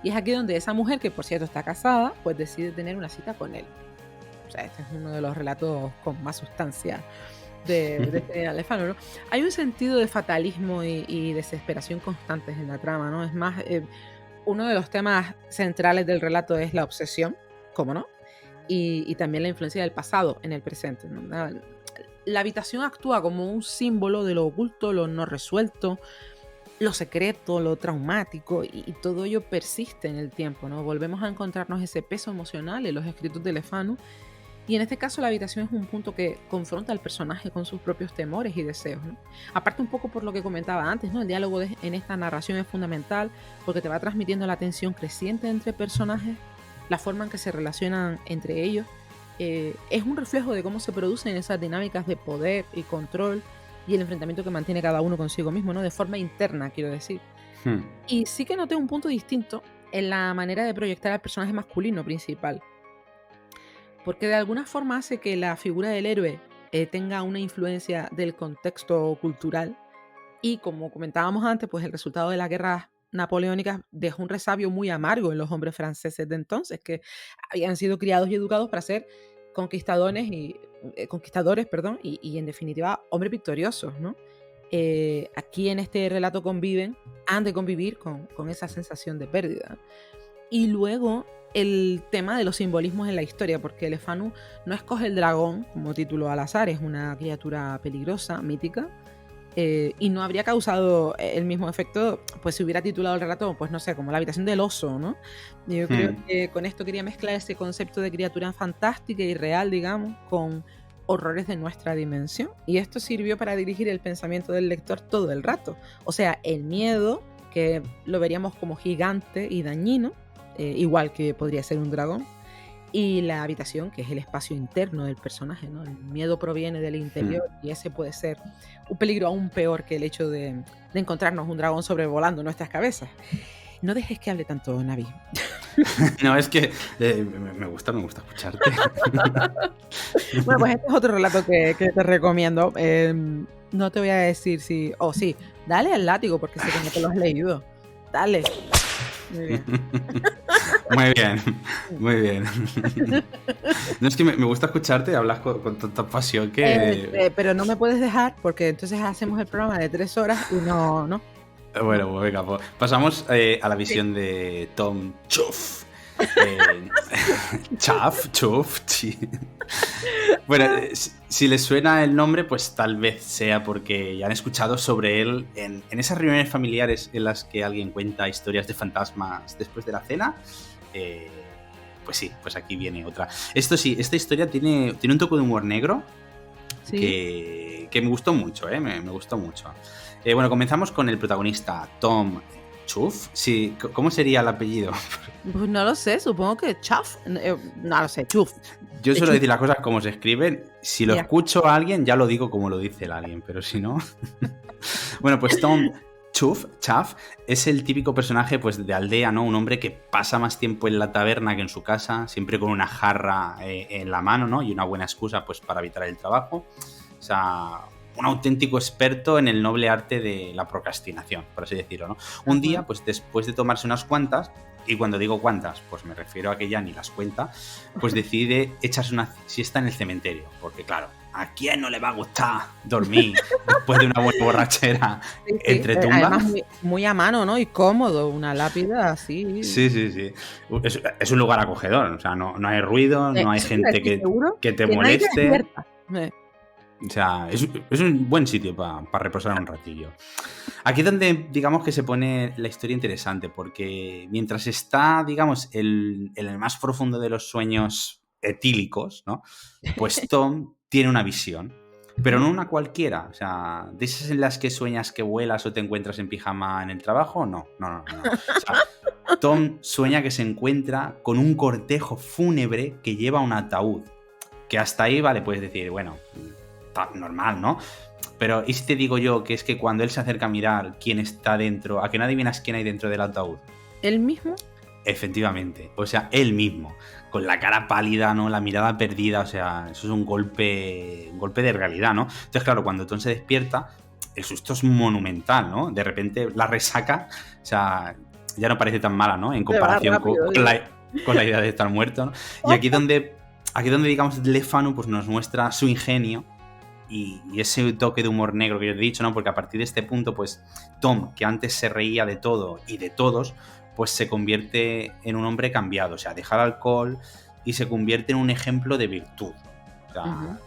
Y es aquí donde esa mujer, que por cierto está casada, pues decide tener una cita con él. O sea, este es uno de los relatos con más sustancia de Le Fanu, ¿no? Hay un sentido de fatalismo y desesperación constantes en la trama, ¿no? Es más, uno de los temas centrales del relato es la obsesión, ¿cómo no? Y también la influencia del pasado en el presente, ¿no? La habitación actúa como un símbolo de lo oculto, lo no resuelto, lo secreto, lo traumático, y todo ello persiste en el tiempo, ¿no? Volvemos a encontrarnos ese peso emocional en los escritos de Le Fanu. Y en este caso la habitación es un punto que confronta al personaje con sus propios temores y deseos, ¿no? Aparte un poco por lo que comentaba antes, ¿no? El diálogo en esta narración es fundamental porque te va transmitiendo la tensión creciente entre personajes, la forma en que se relacionan entre ellos. Es un reflejo de cómo se producen esas dinámicas de poder y control y el enfrentamiento que mantiene cada uno consigo mismo, ¿no? De forma interna, quiero decir. Y sí que noté un punto distinto en la manera de proyectar al personaje masculino principal, porque de alguna forma hace que la figura del héroe tenga una influencia del contexto cultural y, como comentábamos antes, pues el resultado de las guerras napoleónicas dejó un resabio muy amargo en los hombres franceses de entonces, que habían sido criados y educados para ser conquistadores y en definitiva hombres victoriosos, ¿no? Aquí en este relato han de convivir con esa sensación de pérdida. Y luego el tema de los simbolismos en la historia, porque Lefanu no escoge el dragón como título al azar, es una criatura peligrosa, mítica, y no habría causado el mismo efecto pues si hubiera titulado el relato, pues no sé, como La habitación del oso, ¿no? Yo creo que con esto quería mezclar ese concepto de criatura fantástica y real, digamos, con horrores de nuestra dimensión, y esto sirvió para dirigir el pensamiento del lector todo el rato. O sea, el miedo, que lo veríamos como gigante y dañino, igual que podría ser un dragón, y la habitación, que es el espacio interno del personaje, ¿no? El miedo proviene del interior y ese puede ser un peligro aún peor que el hecho de encontrarnos un dragón sobrevolando nuestras cabezas. No dejes que hable tanto, Navi. No, es que me gusta escucharte. Bueno, pues este es otro relato que te recomiendo. No te voy a decir si... sí, dale al látigo porque sé que no te lo has leído. Dale. Muy bien. Muy bien. No, es que me gusta escucharte, hablas con tanta pasión que... pero no me puedes dejar porque entonces hacemos el programa de 3 horas y no. Bueno, pues venga, pues pasamos a la visión de Tom Chuff. Chuff. Bueno, si les suena el nombre, pues tal vez sea porque ya han escuchado sobre él en esas reuniones familiares en las que alguien cuenta historias de fantasmas después de la cena. Pues sí, pues aquí viene otra. Esto sí, esta historia tiene un toque de humor negro, ¿sí? que me gustó mucho, me gustó mucho. Bueno, comenzamos con el protagonista, Tom Chuff. Sí, ¿cómo sería el apellido? Pues no lo sé, supongo que Chuff. No lo sé, Chuff. Yo suelo decir las cosas como se escriben. Si lo escucho a alguien, ya lo digo como lo dice el alguien, pero si no... Bueno, pues Tom Chuff es el típico personaje pues, de aldea, ¿no? Un hombre que pasa más tiempo en la taberna que en su casa, siempre con una jarra en la mano, ¿no? Y una buena excusa pues, para evitar el trabajo. O sea... un auténtico experto en el noble arte de la procrastinación, por así decirlo, ¿no? Un día, pues después de tomarse unas cuantas, y cuando digo cuantas, pues me refiero a que ya ni las cuenta, pues decide echarse una siesta en el cementerio, porque claro, ¿a quién no le va a gustar dormir después de una buena borrachera entre tumbas? Además, muy a mano, ¿no? Y cómodo, una lápida así. Sí. Es un lugar acogedor, o sea, no hay ruido, no hay gente que te moleste. O sea, es un buen sitio para reposar un ratillo. Aquí es donde, digamos, que se pone la historia interesante, porque mientras está, digamos, en el más profundo de los sueños etílicos, ¿no? Pues Tom tiene una visión, pero no una cualquiera. O sea, de esas en las que sueñas que vuelas o te encuentras en pijama en el trabajo, no. O sea, Tom sueña que se encuentra con un cortejo fúnebre que lleva un ataúd. Que hasta ahí, vale, puedes decir, bueno... normal, ¿no? Pero ¿y si te digo yo que es que cuando él se acerca a mirar quién está dentro, a que no adivinas quién hay dentro del ataúd? ¿Él mismo? Efectivamente, o sea, él mismo, con la cara pálida, ¿no? La mirada perdida, o sea, eso es un golpe de realidad, ¿no? Entonces, claro, cuando Tom se despierta, el susto es monumental, ¿no? De repente la resaca, o sea, ya no parece tan mala, ¿no? En comparación con la idea de estar muerto, ¿no? Y aquí donde digamos, Lefanu pues nos muestra su ingenio y ese toque de humor negro que yo he dicho, ¿no? Porque a partir de este punto, pues Tom, que antes se reía de todo y de todos, pues se convierte en un hombre cambiado, o sea, deja el alcohol y se convierte en un ejemplo de virtud. O sea,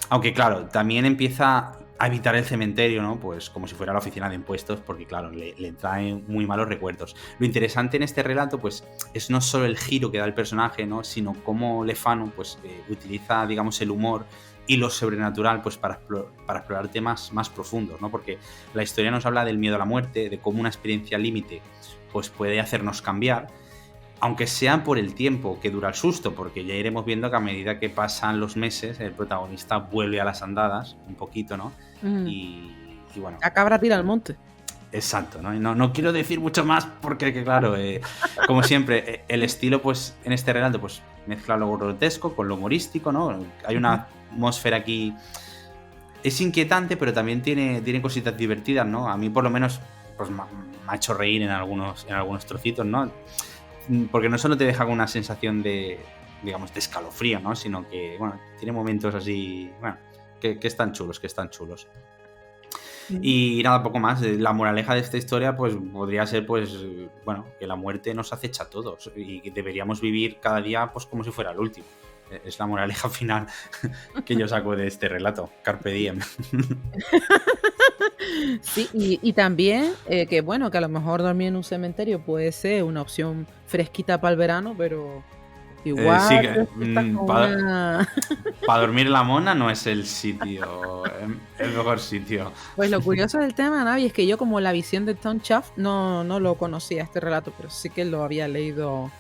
aunque claro, también empieza a evitar el cementerio, ¿no? Pues como si fuera la oficina de impuestos, porque claro, le traen muy malos recuerdos. Lo interesante en este relato, pues, es no solo el giro que da el personaje, ¿no? Sino cómo Lefanu, pues, utiliza, digamos, el humor y lo sobrenatural, pues, para explorar temas más profundos, ¿no? Porque la historia nos habla del miedo a la muerte, de cómo una experiencia límite, pues, puede hacernos cambiar, aunque sea por el tiempo que dura el susto, porque ya iremos viendo que a medida que pasan los meses, el protagonista vuelve a las andadas, un poquito, ¿no? Mm. Y bueno. La cabra tira al monte. Exacto, ¿no? No quiero decir mucho más porque, que, claro, como siempre, el estilo, pues, en este relato, pues, mezcla lo grotesco con lo humorístico, ¿no? Hay una atmósfera aquí. Es inquietante, pero también tiene cositas divertidas, ¿no? A mí, por lo menos, pues, me ha hecho reír en algunos trocitos, ¿no? Porque no solo te deja con una sensación de, digamos, de escalofrío, ¿no? Sino que, bueno, tiene momentos así, bueno, que están chulos, Y nada, poco más. La moraleja de esta historia, pues, podría ser, pues, bueno, que la muerte nos acecha a todos y que deberíamos vivir cada día, pues, como si fuera el último. Es la moraleja final que yo saco de este relato. Carpe diem. Sí, y también que bueno, que a lo mejor dormir en un cementerio puede ser una opción fresquita para el verano, pero igual Sí, estás con una... para dormir la mona no es el sitio, el mejor sitio. Pues lo curioso del tema, Navi, es que yo como la visión de Tom Chuff no lo conocía este relato, pero sí que lo había leído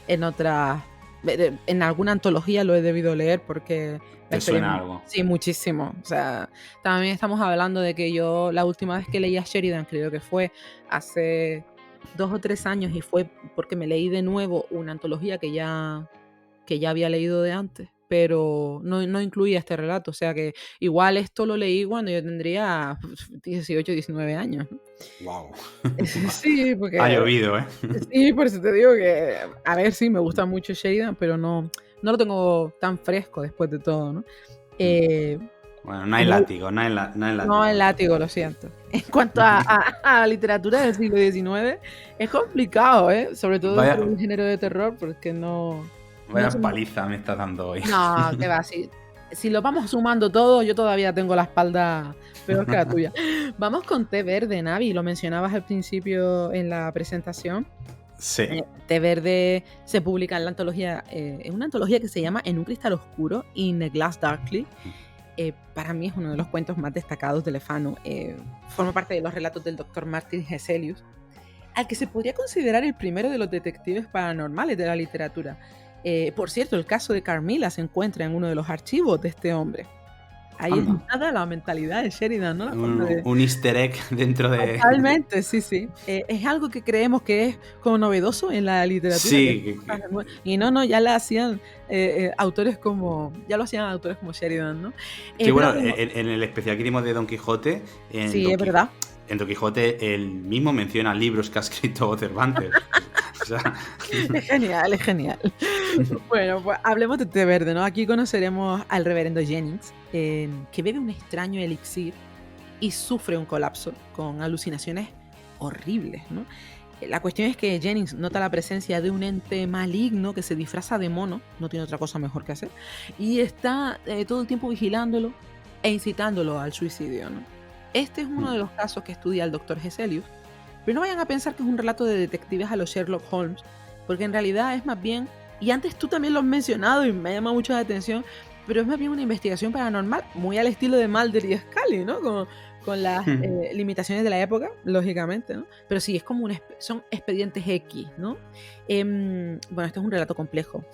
en otras... En alguna antología lo he debido leer porque... ¿Te suena algo? Sí, muchísimo. O sea, también estamos hablando de que yo la última vez que leí a Sheridan, creo que fue hace 2 o 3 años, y fue porque me leí de nuevo una antología que ya había leído de antes, pero no incluía este relato. O sea que igual esto lo leí cuando yo tendría 18, 19 años. Wow. Sí, porque... Ha llovido, ¿eh? Sí, por eso te digo que, a ver, sí, me gusta mucho Sheridan, pero no lo tengo tan fresco después de todo, ¿no? Bueno, no hay látigo, no hay látigo. No hay látigo, lo siento. En cuanto a literatura del siglo XIX, es complicado, ¿eh? Sobre todo dentro del género de terror, porque no... Vaya paliza me estás dando hoy. No, que va, si lo vamos sumando todo, yo todavía tengo la espalda peor que la tuya. Vamos con Té Verde, Navi, lo mencionabas al principio en la presentación. Sí. Té Verde se publica en la antología, es una antología que se llama En un cristal oscuro, In a Glass Darkly. Para mí es uno de los cuentos más destacados de Lefanu. Forma parte de los relatos del Dr. Martin Hesselius, al que se podría considerar el primero de los detectives paranormales de la literatura. Por cierto, el caso de Carmilla se encuentra en uno de los archivos de este hombre. Ahí es nada la mentalidad de Sheridan, ¿no? Un easter egg dentro de... Totalmente, sí. Es algo que creemos que es como novedoso en la literatura. Sí. Y no, ya lo hacían autores como Sheridan, ¿no? Sí, bueno, en el especial que hicimos de Don Quijote... Sí, es verdad. En Don Quijote él mismo menciona libros que ha escrito Cervantes. O sea... Es genial. Bueno, pues hablemos de Té Verde, ¿no? Aquí conoceremos al reverendo Jennings, que bebe un extraño elixir y sufre un colapso con alucinaciones horribles, ¿no? La cuestión es que Jennings nota la presencia de un ente maligno que se disfraza de mono, no tiene otra cosa mejor que hacer, y está todo el tiempo vigilándolo e incitándolo al suicidio, ¿no? Este es uno de los casos que estudia el Dr. Hesselius, pero no vayan a pensar que es un relato de detectives a los Sherlock Holmes, porque en realidad es más bien, y antes tú también lo has mencionado y me llama mucho la atención, pero es más bien una investigación paranormal, muy al estilo de Mulder y Scully, ¿no? Con las limitaciones de la época, lógicamente, ¿no? Pero sí, es como son expedientes X, ¿no? Bueno, este es un relato complejo.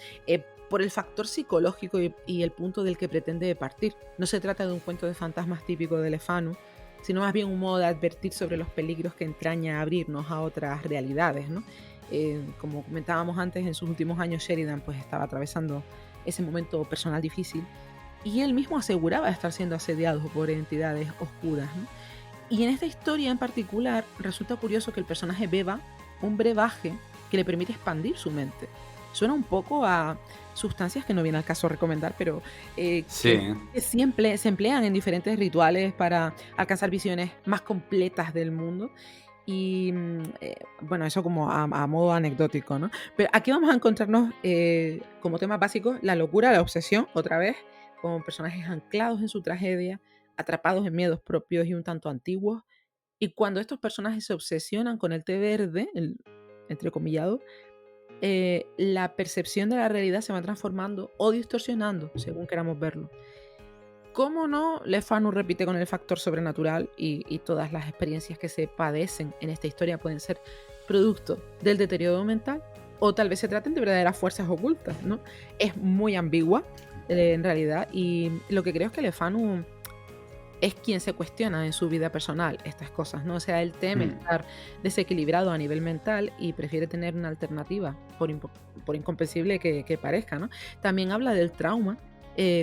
Por el factor psicológico y el punto del que pretende partir. No se trata de un cuento de fantasmas típico de Lefanu, sino más bien un modo de advertir sobre los peligros que entraña abrirnos a otras realidades, ¿no? Como comentábamos antes, en sus últimos años Sheridan pues estaba atravesando ese momento personal difícil y él mismo aseguraba estar siendo asediado por entidades oscuras, ¿no? Y en esta historia en particular resulta curioso que el personaje beba un brebaje que le permite expandir su mente. Suena un poco a sustancias que no viene al caso recomendar, pero sí. que siempre se emplean en diferentes rituales para alcanzar visiones más completas del mundo. Y bueno, eso como a modo anecdótico, ¿no? Pero aquí vamos a encontrarnos como temas básicos la locura, la obsesión, otra vez, con personajes anclados en su tragedia, atrapados en miedos propios y un tanto antiguos. Y cuando estos personajes se obsesionan con el té verde, el entrecomillado, la percepción de la realidad se va transformando o distorsionando, según queramos verlo. ¿Cómo no? Le Fanu repite con el factor sobrenatural y todas las experiencias que se padecen en esta historia pueden ser producto del deterioro mental o tal vez se traten de verdaderas fuerzas ocultas, ¿no? Es muy ambigua en realidad y lo que creo es que Le Fanu es quien se cuestiona en su vida personal estas cosas, ¿no? O sea, él teme estar desequilibrado a nivel mental y prefiere tener una alternativa, por incomprensible que parezca, ¿no? También habla del trauma.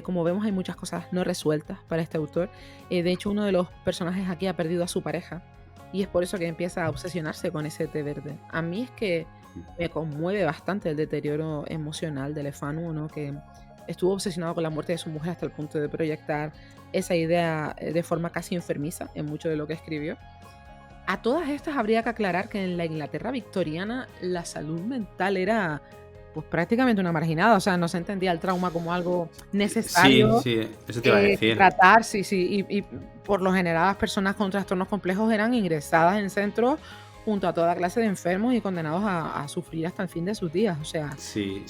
Como vemos, hay muchas cosas no resueltas para este autor. De hecho, uno de los personajes aquí ha perdido a su pareja y es por eso que empieza a obsesionarse con ese té verde. A mí es que me conmueve bastante el deterioro emocional de Le Fanu, ¿no? Que estuvo obsesionado con la muerte de su mujer hasta el punto de proyectar esa idea de forma casi enfermiza en mucho de lo que escribió. A todas estas habría que aclarar que en la Inglaterra victoriana la salud mental era pues prácticamente una marginada, o sea, no se entendía el trauma como algo necesario. Sí, eso te iba a decir. Tratar, sí, y por lo general las personas con trastornos complejos eran ingresadas en centros junto a toda clase de enfermos y condenados a sufrir hasta el fin de sus días, o sea... Sí,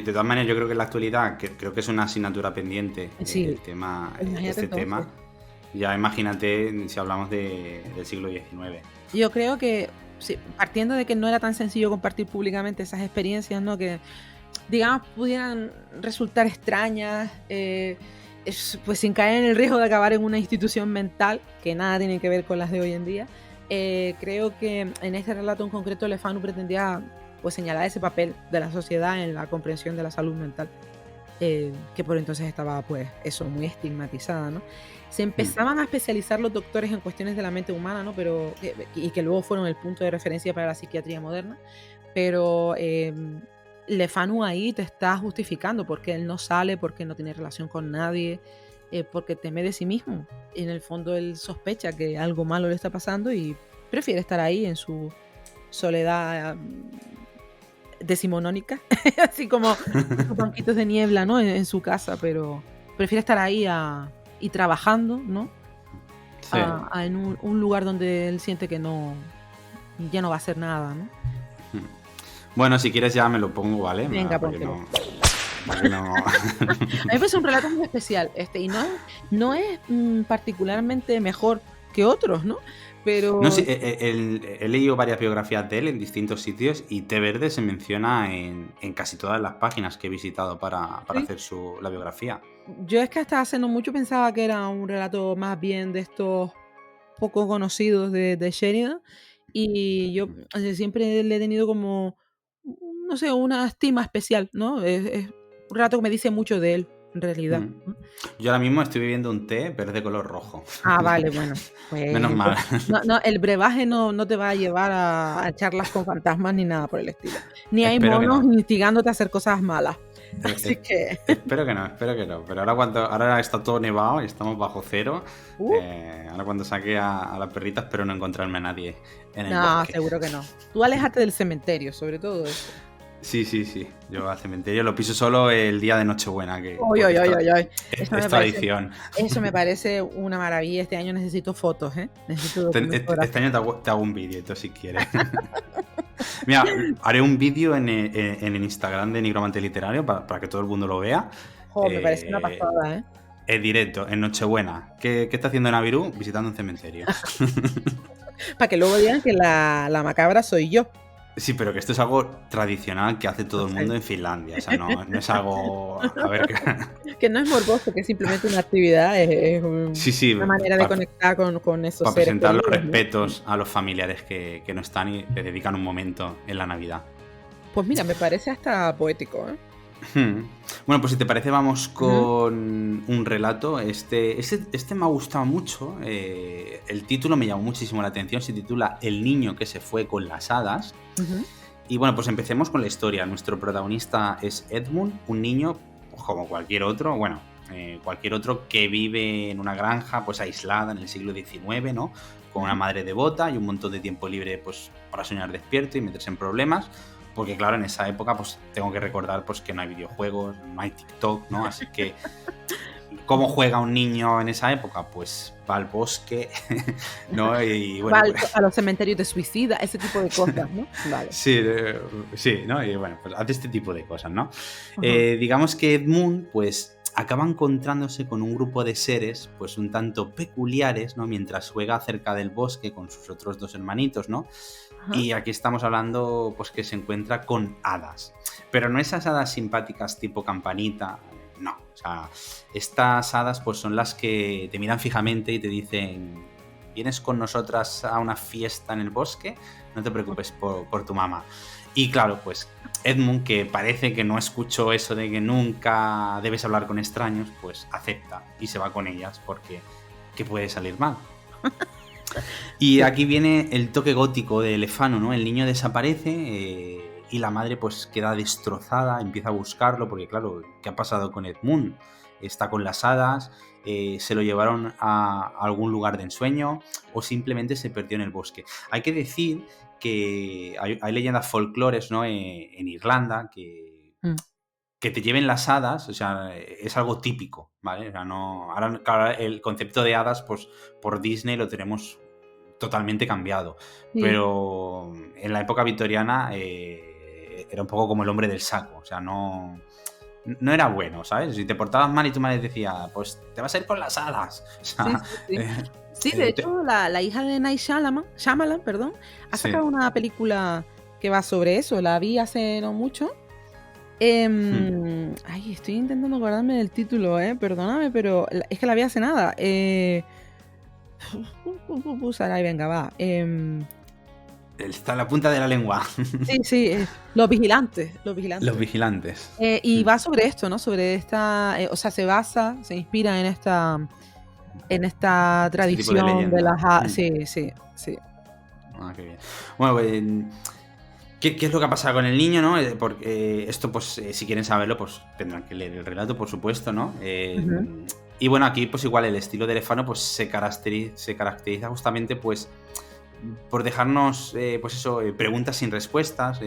de todas maneras yo creo que en la actualidad, creo que es una asignatura pendiente este tema. Ya imagínate si hablamos del siglo XIX. Yo creo que, sí, partiendo de que no era tan sencillo compartir públicamente esas experiencias, ¿no? Que, digamos, pudieran resultar extrañas, pues sin caer en el riesgo de acabar en una institución mental, que nada tiene que ver con las de hoy en día. Creo que en este relato en concreto Le Fanu pretendía pues señalar ese papel de la sociedad en la comprensión de la salud mental, que por entonces estaba pues eso, muy estigmatizada, ¿no? Se empezaban a especializar los doctores en cuestiones de la mente humana, ¿no? Pero, y que luego fueron el punto de referencia para la psiquiatría moderna, pero Le Fanu ahí te está justificando porque él no sale, porque no tiene relación con nadie, porque teme de sí mismo. En el fondo él sospecha que algo malo le está pasando y prefiere estar ahí en su soledad decimonónica, así como sus banquitos de niebla, ¿no? En su casa, pero prefiere estar ahí y trabajando, ¿no? Sí. En un lugar donde él siente que ya no va a hacer nada, ¿no? Bueno, si quieres ya me lo pongo, ¿vale? Venga, póntelo. A mí me parece un relato muy especial y no es particularmente mejor que otros, ¿no? Pero... No, sí, he leído varias biografías de él en distintos sitios y té verde se menciona en casi todas las páginas que he visitado para hacer la biografía. Yo es que hasta hace no mucho pensaba que era un relato más bien de estos poco conocidos de Sheridan y yo siempre le he tenido como, no sé, una estima especial, ¿no? Es un relato que me dice mucho de él, en realidad. Yo ahora mismo estoy bebiendo un té verde color rojo. Ah, vale, bueno. Pues, menos mal. No, el brebaje no te va a llevar a charlas con fantasmas ni nada por el estilo. Ni hay monos instigándote a hacer cosas malas. Así que... Espero que no. Pero ahora está todo nevado y estamos bajo cero. Ahora cuando saque a las perritas espero no encontrarme a nadie en el bosque. No, seguro que no. Tú aléjate del cementerio, sobre todo eso. Sí. Yo al cementerio lo piso solo el día de Nochebuena. Es tradición. Eso me parece una maravilla. Este año necesito fotos, ¿eh? Este año te hago un vídeo, entonces si quieres. Mira, haré un vídeo en el Instagram de Nigromante Literario para que todo el mundo lo vea. Me parece una pasada, ¿eh? En directo, en Nochebuena. ¿Qué está haciendo Navirú? Visitando un cementerio. Para que luego digan que la macabra soy yo. Sí, pero que esto es algo tradicional que hace todo el mundo en Finlandia. O sea, no es algo... A ver, que no es morboso, que es simplemente una actividad, es una manera de conectar con esos para seres. Para presentar los respetos a los familiares que no están y le dedican un momento en la Navidad. Pues mira, me parece hasta poético, ¿eh? Bueno, pues si te parece vamos con un relato. Este me ha gustado mucho. El título me llamó muchísimo la atención. Se titula El niño que se fue con las hadas. Y bueno, pues empecemos con la historia. Nuestro protagonista es Edmund, un niño pues, como cualquier otro. Bueno, cualquier otro que vive en una granja pues aislada en el siglo XIX, ¿no? Con una madre devota y un montón de tiempo libre pues para soñar despierto y meterse en problemas. Porque claro, en esa época pues tengo que recordar pues que no hay videojuegos, no hay TikTok, ¿no? Así que ¿Cómo juega un niño en esa época? Pues va al bosque, ¿no? Y bueno, a los cementerios de suicida, ese tipo de cosas, ¿no? Vale. Sí, ¿no? Y bueno, pues hace este tipo de cosas, ¿no? Digamos que Edmund, pues acaba encontrándose con un grupo de seres, pues un tanto peculiares, ¿no? Mientras juega cerca del bosque con sus otros 2 hermanitos, ¿no? Ajá. Y aquí estamos hablando, pues que se encuentra con hadas. Pero no esas hadas simpáticas tipo campanita, no. O sea, estas hadas pues son las que te miran fijamente y te dicen: ¿vienes con nosotras a una fiesta en el bosque? No te preocupes por tu mamá. Y claro, pues Edmund, que parece que no escuchó eso de que nunca debes hablar con extraños, pues acepta y se va con ellas porque ¿qué puede salir mal? Y aquí viene el toque gótico de Lefano, ¿no? El niño desaparece y la madre pues queda destrozada, empieza a buscarlo porque claro, ¿qué ha pasado con Edmund? Está con las hadas, se lo llevaron a algún lugar de ensueño o simplemente se perdió en el bosque. Hay que decir que hay leyendas folclores, ¿no? En Irlanda que te lleven las hadas, o sea, es algo típico, ¿vale? O sea, no, ahora claro, el concepto de hadas, pues por Disney lo tenemos totalmente cambiado, pero en la época victoriana era un poco como el hombre del saco, o sea, no era bueno, ¿sabes? Si te portabas mal y tu madre decía, pues te vas a ir con las hadas. O sea, sí, de hecho, la hija de Night Shyamalan, perdón, ha sacado una película que va sobre eso, la vi hace no mucho. Ay, estoy intentando acordarme del título, perdóname, pero es que la vi hace nada. Sarai, venga, va. Está en la punta de la lengua. Sí, Los Vigilantes. Los Vigilantes. Y va sobre esto, ¿no? Sobre esta, o sea, se inspira en esta tradición de las... Sí. Ah, qué bien. Bueno, pues, ¿qué es lo que ha pasado con el niño, no? Porque esto, pues, si quieren saberlo, pues tendrán que leer el relato, por supuesto, ¿no? Y bueno, aquí, pues igual el estilo de Lefano, pues se caracteriza justamente, pues, por dejarnos, pues eso, preguntas sin respuestas.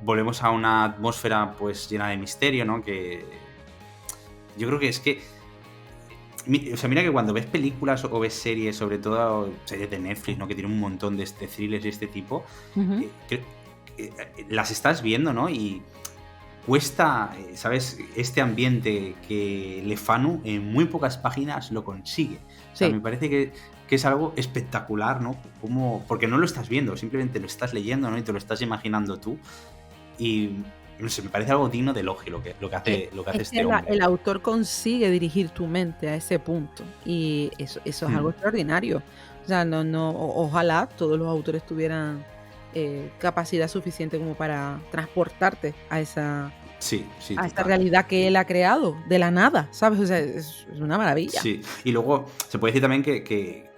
Volvemos a una atmósfera, pues, llena de misterio, ¿no? Que yo creo que es que... O sea, mira que cuando ves películas o ves series, sobre todo series de Netflix, ¿no? Que tienen un montón de thrillers de este tipo, las estás viendo, ¿no? Y cuesta, ¿sabes? Este ambiente que Lefanu en muy pocas páginas lo consigue. O sea, me parece que es algo espectacular, ¿no? Porque no lo estás viendo, simplemente lo estás leyendo, ¿no? Y te lo estás imaginando tú. Y no sé, me parece algo digno de elogio lo que hace este hombre. El autor consigue dirigir tu mente a ese punto. Y eso es algo extraordinario. O sea, ojalá todos los autores tuvieran capacidad suficiente como para transportarte a esa realidad que él ha creado de la nada, ¿sabes? O sea, es una maravilla. Sí, y luego se puede decir también que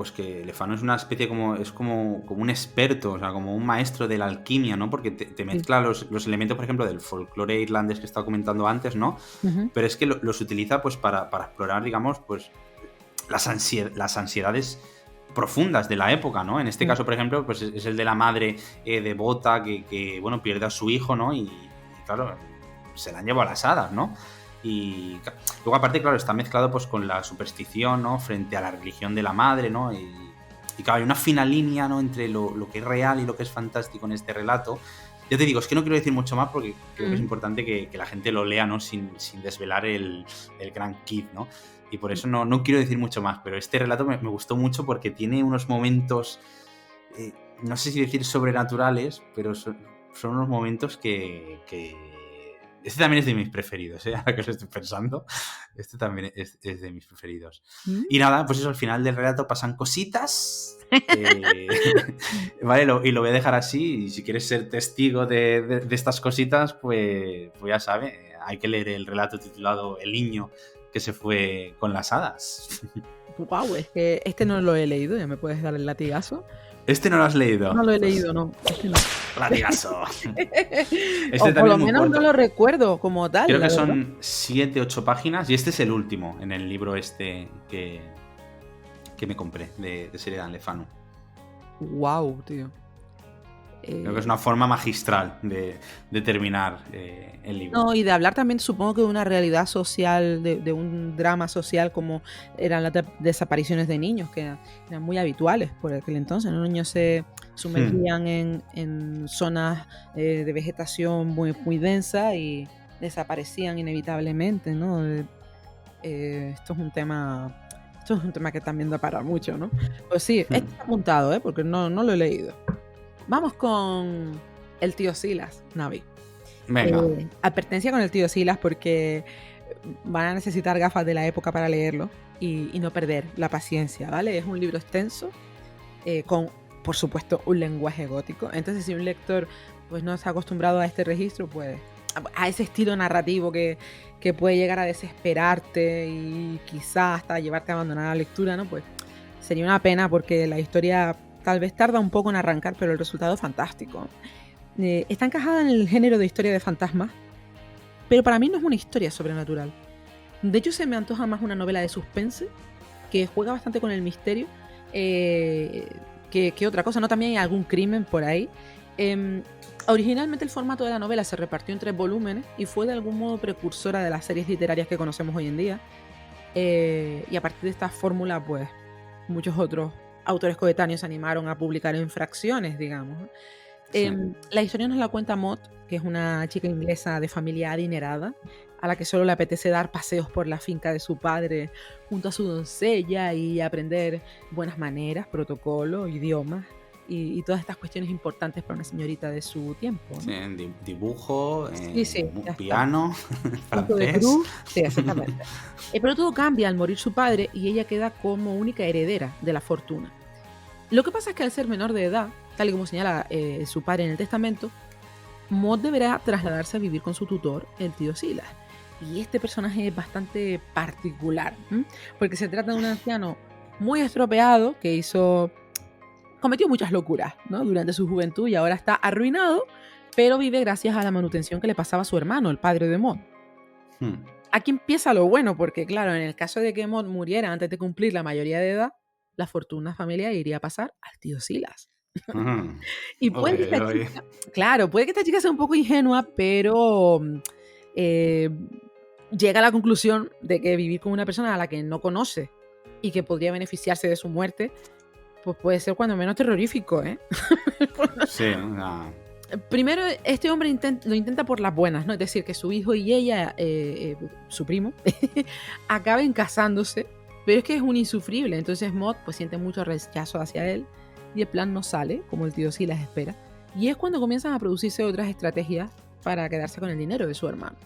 Lefano es una especie como un experto, o sea, como un maestro de la alquimia, ¿no? Porque te mezcla los elementos, por ejemplo, del folclore irlandés que estaba comentando antes, ¿no? Pero es que los utiliza pues para explorar, digamos, pues las ansiedades profundas de la época, ¿no? En este caso, por ejemplo, pues es el de la madre devota que bueno, pierde a su hijo, ¿no? Y claro, se la han llevado a las hadas, ¿no? Y luego, aparte, claro, está mezclado pues con la superstición, ¿no? Frente a la religión de la madre, ¿no? Y claro, hay una fina línea, ¿no? Entre lo que es real y lo que es fantástico en este relato. Ya te digo, es que no quiero decir mucho más porque creo que es importante que la gente lo lea, ¿no? Sin desvelar el gran kit, ¿no? Y por eso no quiero decir mucho más, pero este relato me gustó mucho porque tiene unos momentos, no sé si decir sobrenaturales, pero son unos momentos que este también es de mis preferidos, ahora que lo estoy pensando. Este también es de mis preferidos. Y nada, pues eso, al final del relato pasan cositas. Vale, y lo voy a dejar así. Y si quieres ser testigo de estas cositas, pues ya sabes, hay que leer el relato titulado El niño que se fue con las hadas. Wow, es que este no lo he leído, ya me puedes dar el latigazo. ¿Este no lo has leído? No lo he leído, no. Este no. Latigazo. O por lo menos no lo recuerdo como tal. Creo que son 7-8 páginas y este es el último en el libro este que me compré de Sheridan Le Fanu. Wow, tío. Creo que es una forma magistral de terminar el libro. No, y de hablar también, supongo que de una realidad social, de un drama social como eran las desapariciones de niños, que eran muy habituales por aquel entonces. Los niños se sumergían en zonas de vegetación muy, muy densa y desaparecían inevitablemente, ¿no? Esto es un tema que también da para mucho, ¿no? Pues sí, este está apuntado, porque no lo he leído. Vamos con el tío Silas, Navi. Venga. Advertencia con el tío Silas porque van a necesitar gafas de la época para leerlo y no perder la paciencia, ¿vale? Es un libro extenso con, por supuesto, un lenguaje gótico. Entonces, si un lector pues no está acostumbrado a este registro, pues a ese estilo narrativo que puede llegar a desesperarte y quizás hasta llevarte a abandonar la lectura, ¿no? Pues sería una pena porque la historia tal vez tarda un poco en arrancar, pero el resultado es fantástico. Está encajada en el género de historia de fantasmas, pero para mí no es una historia sobrenatural. De hecho, se me antoja más una novela de suspense, que juega bastante con el misterio, que otra cosa, ¿no? También hay algún crimen por ahí. Originalmente el formato de la novela se repartió en 3 volúmenes y fue de algún modo precursora de las series literarias que conocemos hoy en día. Y a partir de esta fórmula, pues, muchos otros autores coetáneos se animaron a publicar en fracciones, digamos. Sí. La historia nos la cuenta Maud, que es una chica inglesa de familia adinerada, a la que solo le apetece dar paseos por la finca de su padre junto a su doncella y aprender buenas maneras, protocolo, idiomas y todas estas cuestiones importantes para una señorita de su tiempo, ¿no? Sí, dibujo, sí, piano, francés. Sí, exactamente. Pero todo cambia al morir su padre y ella queda como única heredera de la fortuna. Lo que pasa es que al ser menor de edad, tal y como señala su padre en el testamento, Maud deberá trasladarse a vivir con su tutor, el tío Silas. Y este personaje es bastante particular, porque se trata de un anciano muy estropeado que cometió muchas locuras, ¿no? Durante su juventud y ahora está arruinado, pero vive gracias a la manutención que le pasaba a su hermano, el padre de Maud. Aquí empieza lo bueno, porque claro, en el caso de que Maud muriera antes de cumplir la mayoría de edad, la fortuna familiar iría a pasar al tío Silas. Y puede que esta chica, claro, puede que esta chica sea un poco ingenua, pero llega a la conclusión de que vivir con una persona a la que no conoce y que podría beneficiarse de su muerte, pues puede ser cuando menos terrorífico, ¿eh? Sí, no. Primero, este hombre lo intenta por las buenas, ¿no? Es decir, que su hijo y ella, su primo, acaben casándose, pero es que es un insufrible. Entonces Maud pues siente mucho rechazo hacia él y el plan no sale, como el tío Silas espera. Y es cuando comienzan a producirse otras estrategias para quedarse con el dinero de su hermano.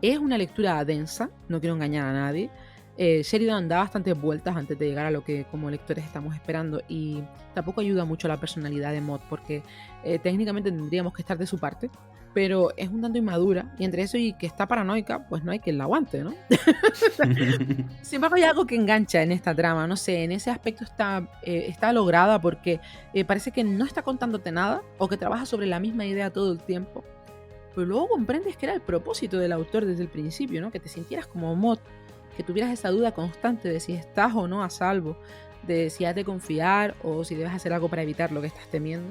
Es una lectura densa, no quiero engañar a nadie. Sheridan da bastantes vueltas antes de llegar a lo que como lectores estamos esperando y tampoco ayuda mucho a la personalidad de Maud porque técnicamente tendríamos que estar de su parte, pero es un tanto inmadura y entre eso y que está paranoica, pues no hay quien la aguante, ¿no? Sin embargo hay algo que engancha en esta trama, no sé, en ese aspecto está lograda porque parece que no está contándote nada o que trabaja sobre la misma idea todo el tiempo, pero luego comprendes que era el propósito del autor desde el principio, ¿no? Que te sintieras como Maud, que tuvieras esa duda constante de si estás o no a salvo, de si has de confiar o si debes hacer algo para evitar lo que estás temiendo.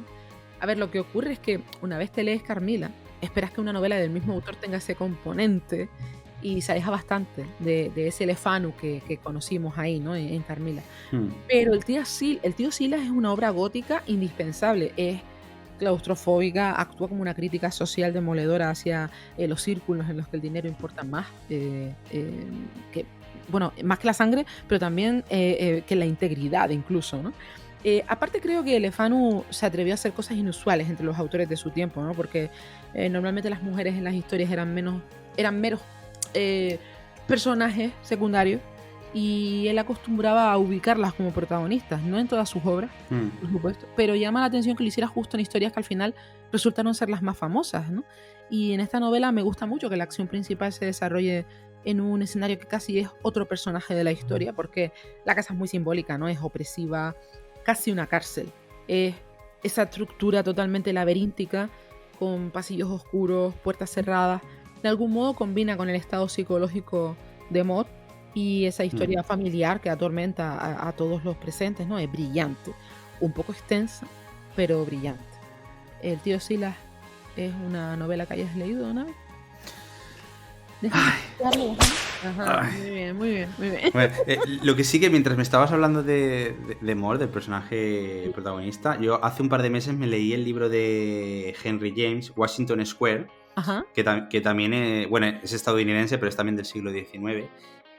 A ver, lo que ocurre es que una vez te lees Carmilla, esperas que una novela del mismo autor tenga ese componente y se aleja bastante de ese Lefanu que conocimos ahí, ¿no? En Carmilla. Pero el tío Silas es una obra gótica indispensable, es claustrofóbica, actúa como una crítica social demoledora hacia los círculos en los que el dinero importa más más que la sangre, pero también que la integridad incluso, ¿no? Aparte creo que Lefanu se atrevió a hacer cosas inusuales entre los autores de su tiempo, ¿no? Porque normalmente las mujeres en las historias eran meros personajes secundarios y él acostumbraba a ubicarlas como protagonistas, no en todas sus obras, por supuesto, pero llama la atención que lo hiciera justo en historias que al final resultaron ser las más famosas, ¿no? Y en esta novela me gusta mucho que la acción principal se desarrolle en un escenario que casi es otro personaje de la historia, porque la casa es muy simbólica, ¿no? Es opresiva, casi una cárcel. Es esa estructura totalmente laberíntica, con pasillos oscuros, puertas cerradas, de algún modo combina con el estado psicológico de Maud y esa historia familiar que atormenta a todos los presentes, ¿no? Es brillante, un poco extensa, pero brillante. El tío Silas es una novela que hayas leído, ¿no? Déjame. Ajá, muy bien. Bueno, lo que sí que mientras me estabas hablando de Mort, del personaje protagonista, yo hace un par de meses me leí el libro de Henry James, Washington Square, Ajá. que también es estadounidense, pero es también del siglo XIX.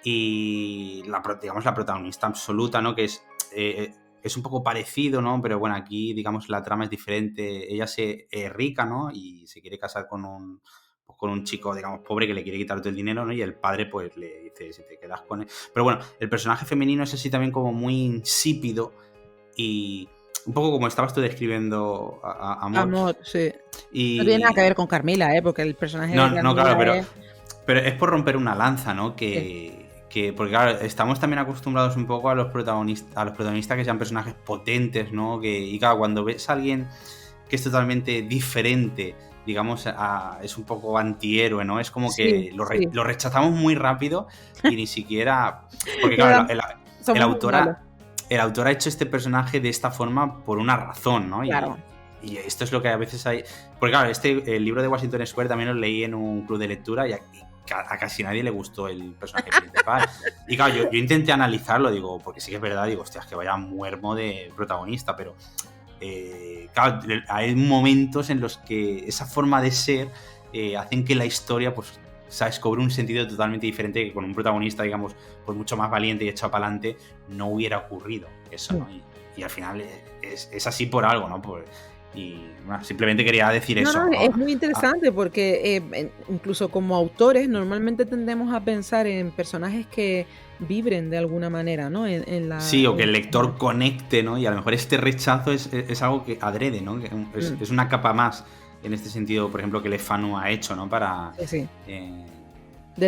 Y digamos la protagonista absoluta, ¿no? Que es un poco parecido, ¿no? Pero bueno, aquí, digamos, la trama es diferente. Ella es rica, ¿no? Y se quiere casar con un chico, digamos, pobre que le quiere quitar todo el dinero, ¿no? Y el padre, pues, le dice, si te quedas con él... Pero bueno, el personaje femenino es así también como muy insípido y un poco como estabas tú describiendo a Mort. Amor, sí. Y... No tiene nada que ver con Carmila, porque el personaje de Carmila claro, pero es por romper una lanza, ¿no? Porque claro, estamos también acostumbrados un poco a los protagonistas que sean personajes potentes, ¿no? Y claro, cuando ves a alguien que es totalmente diferente, digamos, es un poco antihéroe, ¿no? Es como que lo rechazamos muy rápido y ni siquiera... Porque claro, el autor ha hecho este personaje de esta forma por una razón, ¿no? Claro. Y esto es lo que a veces hay... Porque claro, el libro de Washington Square también lo leí en un club de lectura y a casi nadie le gustó el personaje principal. Y claro, yo intenté analizarlo, digo, porque sí que es verdad, digo, hostia, es que vaya muermo de protagonista, pero... claro, hay momentos en los que esa forma de ser hacen que la historia, pues, ¿sabes?, cobre un sentido totalmente diferente, que con un protagonista, digamos, pues mucho más valiente y echado para adelante, no hubiera ocurrido eso, ¿no? Y al final es así por algo, ¿no? Y bueno, simplemente quería decir eso. No, es muy interesante porque incluso como autores normalmente tendemos a pensar en personajes que vibren de alguna manera, ¿no? Sí, o que el lector conecte, ¿no? Y a lo mejor este rechazo es algo que adrede, ¿no? Que es una capa más en este sentido, por ejemplo, que Lefanu ha hecho, ¿no? Para... Sí.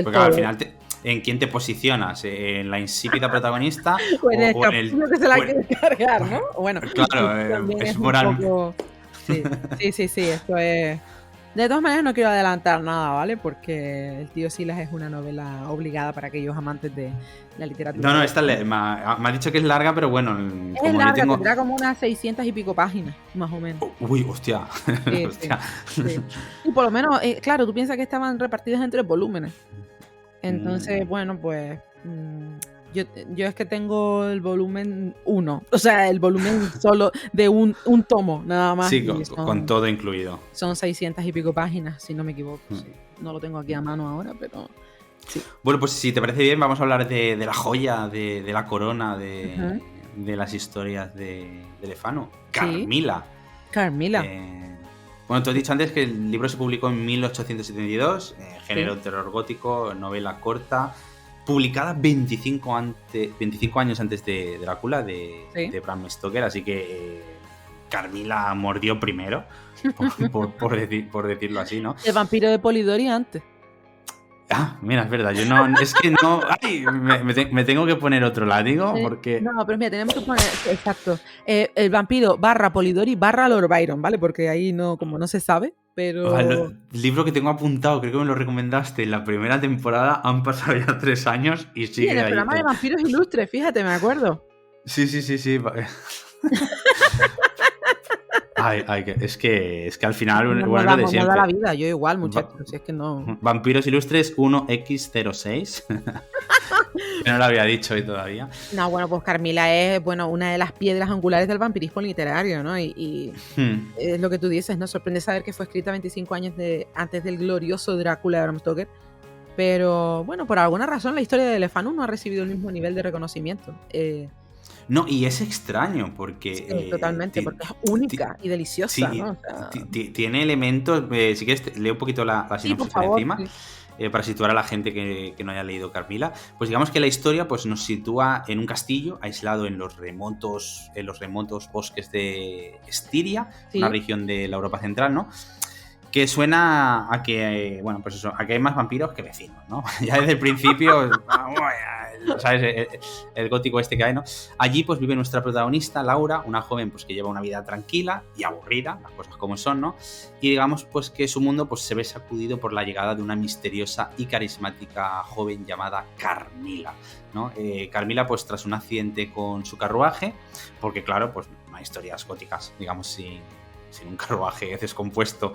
Porque al final, ¿en quién te posicionas? ¿En la insípida protagonista? o en el que se la quiere cargar, ¿no? Bueno, claro, es por algo. Sí, esto es... De todas maneras no quiero adelantar nada, ¿vale? Porque El tío Silas es una novela obligada para aquellos amantes de la literatura. No, esta me ha dicho que es larga, pero bueno... Es larga, tendrá como unas 600 y pico páginas, más o menos. Uy, hostia. Sí, hostia. Sí. Y por lo menos, claro, tú piensas que estaban repartidas entre volúmenes. Entonces, bueno, pues... Yo es que tengo el volumen 1, o sea, el volumen solo de un tomo, nada más. Sí, con todo incluido. Son 600 y pico páginas, si no me equivoco. Sí. No lo tengo aquí a mano ahora, pero sí. Bueno, pues si te parece bien, vamos a hablar de la joya, de la corona, de las historias de Lefanu. Carmila. Sí. Carmila. Bueno, tú has dicho antes que el libro se publicó en 1872, género terror gótico, novela corta, publicada 25 años antes de Drácula, de Bram Stoker, así que Carmila mordió primero, por decirlo así, ¿no? El vampiro de Polidori antes. Ah, mira, es verdad, es que no... ¡Ay! Me tengo que poner otro látigo porque... No, pero mira, tenemos que poner... Exacto. El vampiro / Polidori / Lord Byron, ¿vale? Porque ahí como no se sabe, pero... El libro que tengo apuntado, creo que me lo recomendaste en la primera temporada, han pasado ya 3 años y sigue ahí. En el programa de Vampiros Ilustres, fíjate, me acuerdo. Sí. Es que al final no bueno, lo de siempre. La vida, yo igual, muchachos, si es que no... Vampiros Ilustres 1X06. Que no lo había dicho hoy todavía. No, bueno, pues Carmila es una de las piedras angulares del vampirismo literario, ¿no? Y es lo que tú dices, ¿no? Sorprende saber que fue escrita 25 años antes del glorioso Drácula de Bram Stoker. Pero, bueno, por alguna razón la historia de Lefanu no ha recibido el mismo nivel de reconocimiento. No, y es extraño porque... Sí, totalmente, porque es única y deliciosa, sí, ¿no? O sea... Tiene elementos... si quieres, leo un poquito la sinopsis por encima, para situar a la gente que no haya leído Carmila. Pues digamos que la historia pues, nos sitúa en un castillo aislado en los remotos bosques de Estiria, una región de la Europa Central, ¿no? Que suena a que, bueno, pues eso, a que hay más vampiros que vecinos, ¿no? Ya desde el principio, ¿sabes? El gótico este que hay, ¿no? Allí pues vive nuestra protagonista, Laura, una joven pues que lleva una vida tranquila y aburrida, las cosas como son, ¿no? Y digamos pues que su mundo pues se ve sacudido por la llegada de una misteriosa y carismática joven llamada Carmila, ¿no? Carmila pues tras un accidente con su carruaje, porque claro, pues no hay historias góticas, digamos, sin un carruaje descompuesto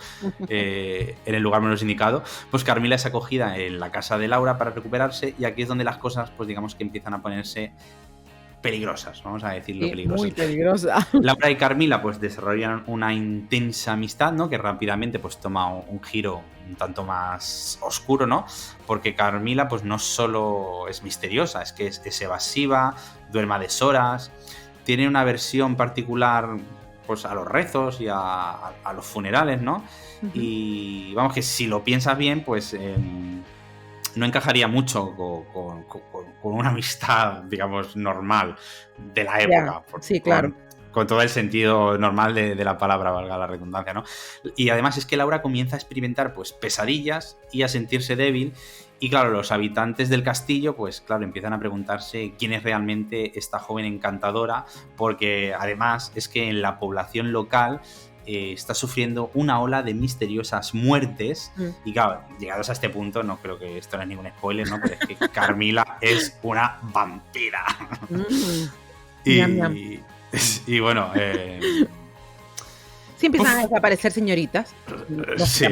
en el lugar menos indicado, pues Carmila es acogida en la casa de Laura para recuperarse, y aquí es donde las cosas, pues digamos que empiezan a ponerse peligrosas, vamos a decirlo, Sí, peligrosas. muy peligrosa. Laura y Carmila pues desarrollan una intensa amistad, ¿no? Que rápidamente pues toma un giro un tanto más oscuro, ¿no? Porque Carmila pues no solo es misteriosa, es que es evasiva, duerme a deshoras, tiene una versión particular pues a los rezos y a los funerales, ¿no? Ujú. Y vamos, que si lo piensas bien, pues no encajaría mucho con una amistad, digamos, normal de la época. Ya, sí, claro. Con todo el sentido normal de la palabra, valga la redundancia, ¿no? Y además es que Laura comienza a experimentar pues pesadillas y a sentirse débil, y claro, los habitantes del castillo pues claro, empiezan a preguntarse quién es realmente esta joven encantadora, porque además es que en la población local está sufriendo una ola de misteriosas muertes. Y claro, llegados a este punto, no creo que esto no es ningún spoiler, ¿no? Pero es que Carmila es una vampira. Y bueno, sí empiezan a desaparecer señoritas. Sí.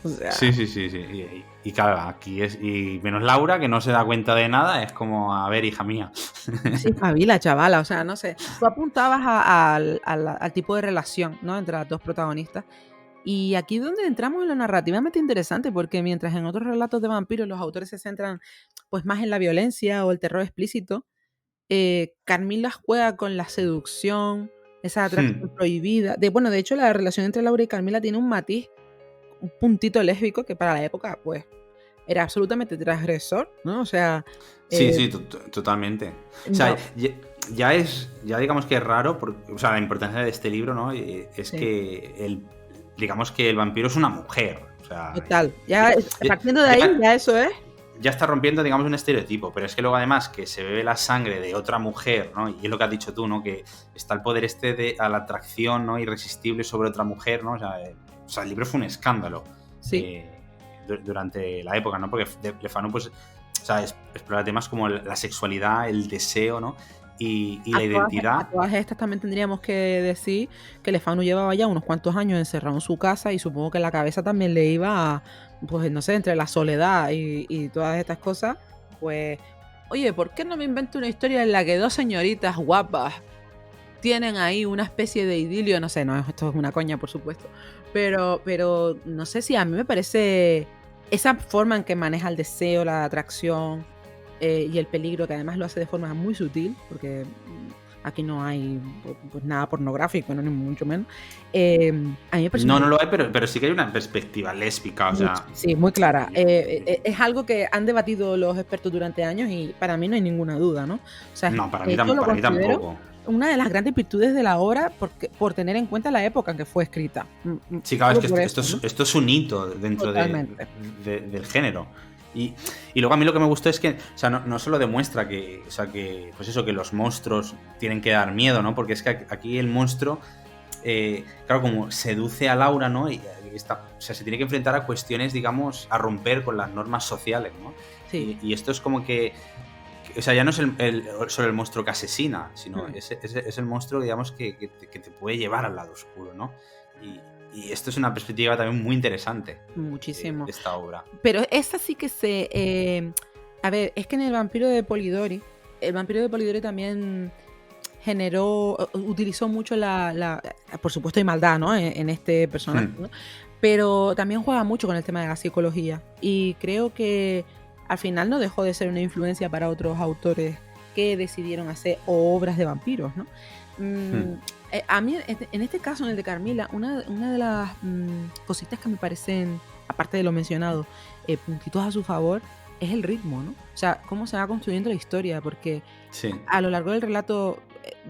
O sea, Sí. Y claro, aquí es. Y menos Laura, que no se da cuenta de nada, es como, a ver, hija mía. sí, Fabila, chavala, o sea, no sé. Tú apuntabas al tipo de relación, ¿no? Entre las dos protagonistas. Y aquí es donde entramos en lo narrativamente interesante, porque mientras en otros relatos de vampiros los autores se centran pues más en la violencia o el terror explícito, Carmila juega con la seducción, esa atracción prohibida. De hecho, la relación entre Laura y Carmila tiene un matiz, un puntito lésbico que para la época, pues, era absolutamente transgresor, ¿no? O sea... Sí, totalmente. O sea, no. ya digamos que es raro, o sea, la importancia de este libro, ¿no? Es Sí. que digamos que el vampiro es una mujer. O sea, Total. Ya, partiendo de ahí, ya eso es. Ya está rompiendo, digamos, un estereotipo, pero es que luego además que se bebe la sangre de otra mujer, ¿no? Y es lo que has dicho tú, ¿no? Que está el poder a la atracción, ¿no? Irresistible sobre otra mujer, ¿no? O sea, el libro fue un escándalo. Sí. Durante la época, ¿no? Porque Le Fanu, pues, o sea, explora temas como la sexualidad, el deseo, ¿no? Y la identidad. A todas estas también tendríamos que decir que Le Fanu llevaba ya unos cuantos años encerrado en su casa, y supongo que en la cabeza también le iba a, pues no sé, entre la soledad y todas estas cosas, pues, oye, ¿por qué no me invento una historia en la que dos señoritas guapas tienen ahí una especie de idilio? No sé, no, esto es una coña, por supuesto, pero no sé, si a mí me parece esa forma en que maneja el deseo, la atracción y el peligro, que además lo hace de forma muy sutil, porque aquí no hay pues nada pornográfico, no, ni mucho menos. A mí me parece no lo hay, pero sí que hay una perspectiva lésbica, o sea... Sí, muy clara. Es algo que han debatido los expertos durante años, y para mí no hay ninguna duda, ¿no? O sea, no, para mí tampoco. Una de las grandes virtudes de la obra por tener en cuenta la época en que fue escrita. Sí, claro, es que esto, ¿no? esto es un hito dentro del género. Y luego a mí lo que me gustó es que, o sea, no solo demuestra que, o sea, pues eso, que los monstruos tienen que dar miedo, ¿no? Porque es que aquí el monstruo, claro, como seduce a Laura, ¿no? Y o sea, se tiene que enfrentar a cuestiones, digamos, a romper con las normas sociales, ¿no? Sí. Y esto es como que, o sea, ya no es solo el monstruo que asesina, sino es el monstruo, digamos, que te puede llevar al lado oscuro, ¿no? Y esto es una perspectiva también muy interesante. Muchísimo. De esta obra. Pero esa sí que a ver, es que en el vampiro de Polidori también utilizó mucho por supuesto hay maldad, ¿no? En este personaje, ¿no? Pero también juega mucho con el tema de la psicología, y creo que al final no dejó de ser una influencia para otros autores que decidieron hacer obras de vampiros, ¿no? A mí, en este caso, en el de Carmila, una de las cositas que me parecen, aparte de lo mencionado, puntitos a su favor, es el ritmo, ¿no? O sea, cómo se va construyendo la historia, porque a lo largo del relato,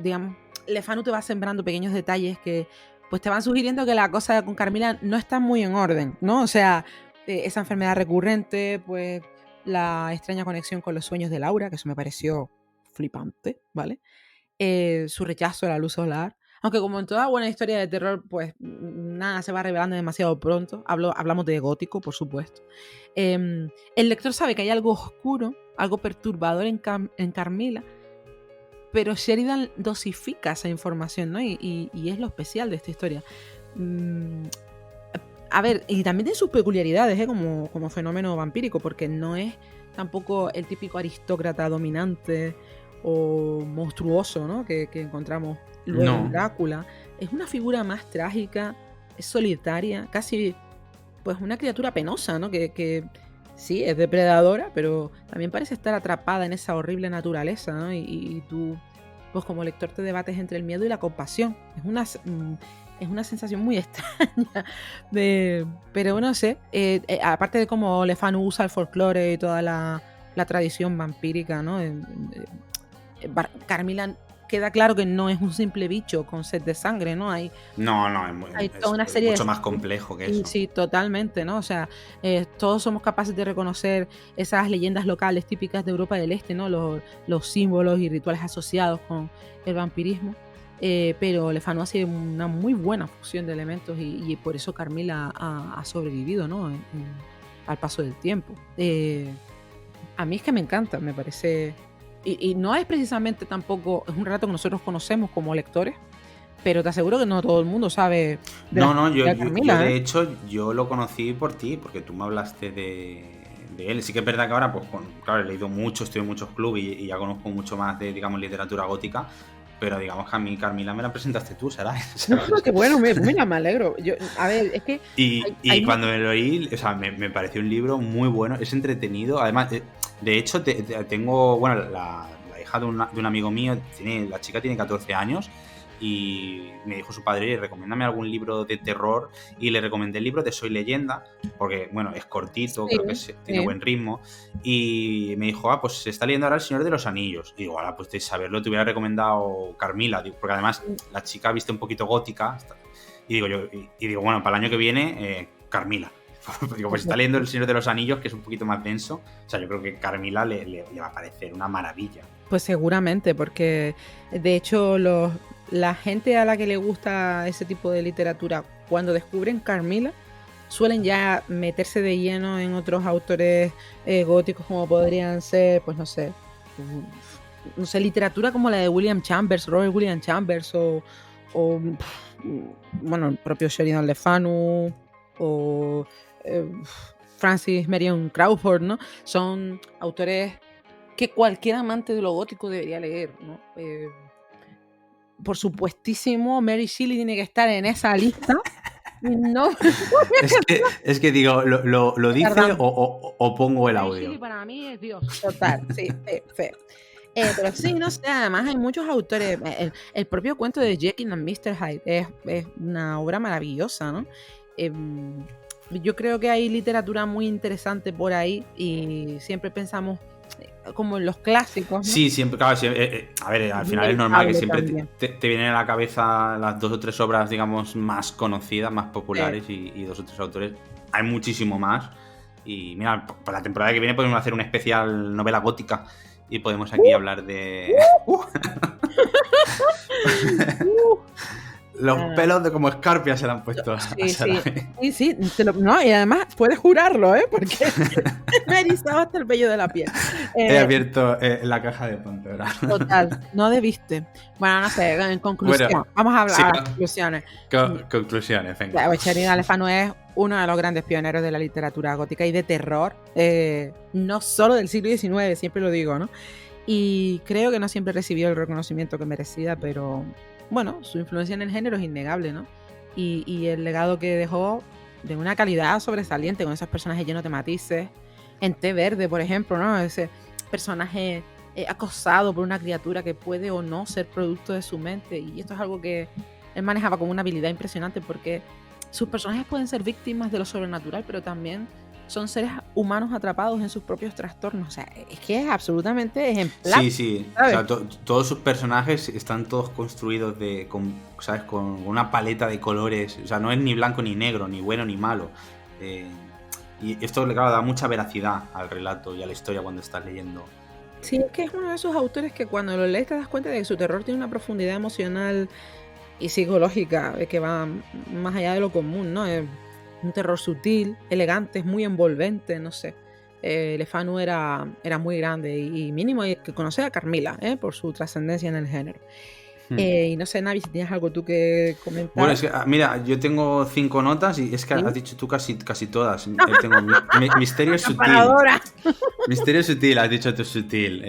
digamos, Le Fanu te va sembrando pequeños detalles que pues te van sugiriendo que la cosa con Carmila no está muy en orden, ¿no? O sea, esa enfermedad recurrente, pues la extraña conexión con los sueños de Laura, que eso me pareció flipante, ¿vale? Su rechazo a la luz solar. Aunque como en toda buena historia de terror, pues nada se va revelando demasiado pronto. Hablamos de gótico, por supuesto. El lector sabe que hay algo oscuro, algo perturbador en Carmila, pero Sheridan dosifica esa información, ¿no? Y es lo especial de esta historia. A ver, y también tiene sus peculiaridades, como fenómeno vampírico, porque no es tampoco el típico aristócrata dominante o monstruoso, ¿no? que encontramos luego en No. Drácula. Es una figura más trágica, es solitaria, casi pues una criatura penosa, ¿no? Que sí, es depredadora, pero también parece estar atrapada en esa horrible naturaleza, ¿no? Y tú, pues como lector, te debates entre el miedo y la compasión. Es una sensación muy extraña. Pero no sé, aparte de cómo Le Fanu usa el folclore y toda la tradición vampírica, ¿no? Carmilla queda claro que no es un simple bicho con sed de sangre, ¿no? Hay toda una serie mucho de... más complejo que eso. Sí, totalmente, ¿no? O sea, todos somos capaces de reconocer esas leyendas locales típicas de Europa del Este, ¿no? Los símbolos y rituales asociados con el vampirismo. Pero Le Fanu hace una muy buena fusión de elementos y por eso Carmilla ha sobrevivido, ¿no? Al paso del tiempo. A mí es que me encanta, me parece... Y no es precisamente tampoco, es un relato que nosotros conocemos como lectores, pero te aseguro que no todo el mundo sabe de yo Carmilla, de hecho, yo lo conocí por ti, porque tú me hablaste de él. Sí que es verdad que ahora, pues, claro, he leído mucho, estoy en muchos clubes y ya conozco mucho más de, digamos, literatura gótica, pero digamos que a mí Carmilla me la presentaste tú, Saray. Qué bueno, mira, me alegro. A ver, es que... Y cuando me lo leí, o sea, me pareció un libro muy bueno, es entretenido. Además, de hecho, tengo, bueno, la hija de un amigo mío, la chica tiene 14 años y me dijo su padre, recomiéndame algún libro de terror, y le recomendé el libro de Soy Leyenda, porque, bueno, es cortito, creo que tiene buen ritmo, y me dijo, pues se está leyendo ahora El Señor de los Anillos. Y digo, pues de saberlo te hubiera recomendado Carmilla, porque además la chica viste un poquito gótica, y digo, bueno, para el año que viene, Carmilla. Digo, pues está leyendo El Señor de los Anillos, que es un poquito más denso. O sea, yo creo que Carmilla le va a parecer una maravilla. Pues seguramente, porque de hecho la gente a la que le gusta ese tipo de literatura, cuando descubren Carmilla, suelen ya meterse de lleno en otros autores góticos, como podrían ser, pues no sé, literatura como la de William Chambers, Robert William Chambers, o bueno, el propio Sheridan Le Fanu, o Francis Marion Crawford, ¿no? Son autores que cualquier amante de lo gótico debería leer, ¿no? Por supuestísimo, Mary Shelley tiene que estar en esa lista. No. es que digo, ¿lo dice o pongo el audio? Mary Shelley para mí es Dios. Total, sí, feo. Pero sí, no sé, además hay muchos autores. El propio cuento de Jekyll and Mr. Hyde es una obra maravillosa, ¿no? Yo creo que hay literatura muy interesante por ahí y siempre pensamos como en los clásicos, ¿no? Sí, siempre, claro, a ver, al final es normal que siempre te vienen a la cabeza las 2 o 3 obras, digamos, más conocidas, más populares, y 2 o 3 autores. Hay muchísimo más. Y mira, para la temporada que viene podemos hacer un especial novela gótica y podemos aquí hablar de... Los pelos de como escarpia se le han puesto. Sí, no, y además puedes jurarlo, porque me he erizado hasta el vello de la piel. He abierto la caja de Pandora. Total, no debiste. Bueno, no sé, en conclusión, bueno, vamos a hablar de conclusiones. Conclusiones, venga. Sheridan Le Fanu es uno de los grandes pioneros de la literatura gótica y de terror, no solo del siglo XIX, siempre lo digo, ¿no? Y creo que no siempre recibió el reconocimiento que merecía, pero... bueno, su influencia en el género es innegable, ¿no? Y el legado que dejó de una calidad sobresaliente, con esos personajes llenos de matices. En Té Verde, por ejemplo, ¿no? Ese personaje acosado por una criatura que puede o no ser producto de su mente. Y esto es algo que él manejaba con una habilidad impresionante, porque sus personajes pueden ser víctimas de lo sobrenatural, pero también son seres humanos atrapados en sus propios trastornos. O sea, es que es absolutamente ejemplar. Sí. O sea, todos sus personajes están todos construidos con una paleta de colores. O sea, no es ni blanco ni negro, ni bueno ni malo. Y esto, claro, da mucha veracidad al relato y a la historia cuando estás leyendo. Sí, es que es uno de esos autores que cuando lo lees te das cuenta de que su terror tiene una profundidad emocional y psicológica que va más allá de lo común, ¿no? Es un terror sutil, elegante, es muy envolvente, no sé. Le Fanu era muy grande y mínimo hay que conocer a Carmilla, por su trascendencia en el género. Y no sé, Navi, si tienes algo tú que comentar. Bueno, es que, mira, yo tengo 5 notas y es que has dicho tú casi todas. Tengo misterio sutil. Comparadora. Misterio sutil, has dicho tú sutil.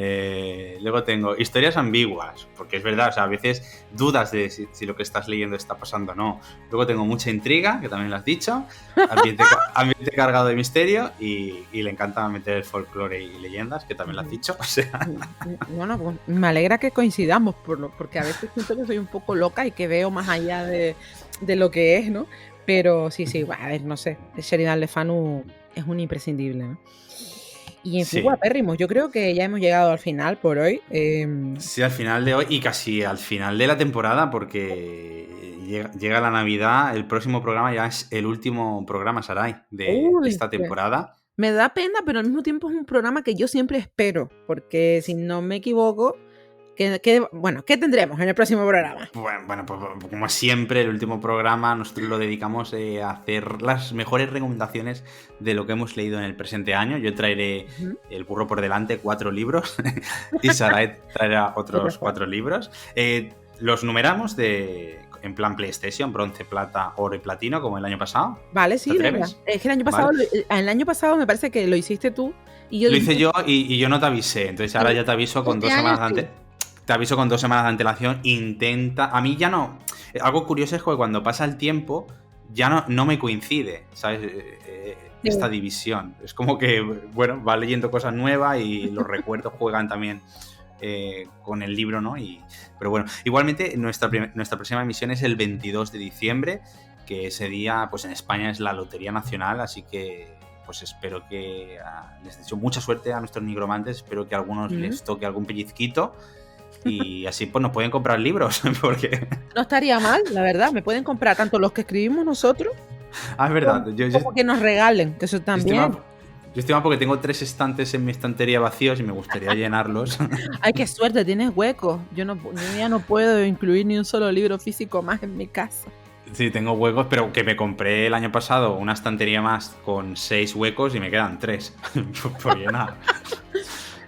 Luego tengo historias ambiguas, porque es verdad, o sea, a veces dudas de si lo que estás leyendo está pasando o no. Luego tengo mucha intriga, que también lo has dicho. Ambiente cargado de misterio y le encanta meter el folclore y leyendas, que también lo has dicho. O sea. Bueno, pues me alegra que coincidamos, porque a veces siento que soy un poco loca y que veo más allá de lo que es, ¿no? Pero sí, a ver, no sé, Sheridan Le Fanu es un imprescindible, ¿no? Y en fin, guapérrimos, yo creo que ya hemos llegado al final por hoy. Sí, al final de hoy y casi al final de la temporada, porque llega la Navidad, el próximo programa ya es el último programa, Sarai, de esta temporada. Me da pena, pero al mismo tiempo es un programa que yo siempre espero, porque si no me equivoco, ¿qué tendremos en el próximo programa? Bueno, pues como siempre, el último programa nosotros lo dedicamos a hacer las mejores recomendaciones de lo que hemos leído en el presente año. Yo traeré el burro por delante, 4 libros, y Sarai traerá otros 4 libros. Los numeramos en plan PlayStation, bronce, plata, oro y platino, como el año pasado. Vale, sí, venga. Es que el año pasado me parece que lo hiciste tú. Y lo hice yo y yo no te avisé. Entonces ahora ya te aviso con 2 semanas de antes. Te aviso con 2 semanas de antelación. Intenta. A mí ya no. Algo curioso es que cuando pasa el tiempo, ya no me coincide, ¿sabes? Esta división. Es como que, bueno, va leyendo cosas nuevas y los recuerdos juegan también con el libro, ¿no? Pero bueno, igualmente nuestra próxima emisión es el 22 de diciembre, que ese día, pues en España es la Lotería Nacional, así que pues espero que les deseo mucha suerte a nuestros nigromantes, espero que a algunos les toque algún pellizquito. Y así pues nos pueden comprar libros, porque... No estaría mal, la verdad, me pueden comprar tanto los que escribimos nosotros, es verdad. como que nos regalen, que eso también. Yo estoy mal porque tengo 3 estantes en mi estantería vacíos y me gustaría llenarlos. Ay, qué suerte, tienes huecos. Yo ya no puedo incluir ni un solo libro físico más en mi casa. Sí, tengo huecos, pero que me compré el año pasado una estantería más con 6 huecos y me quedan 3 por llenar.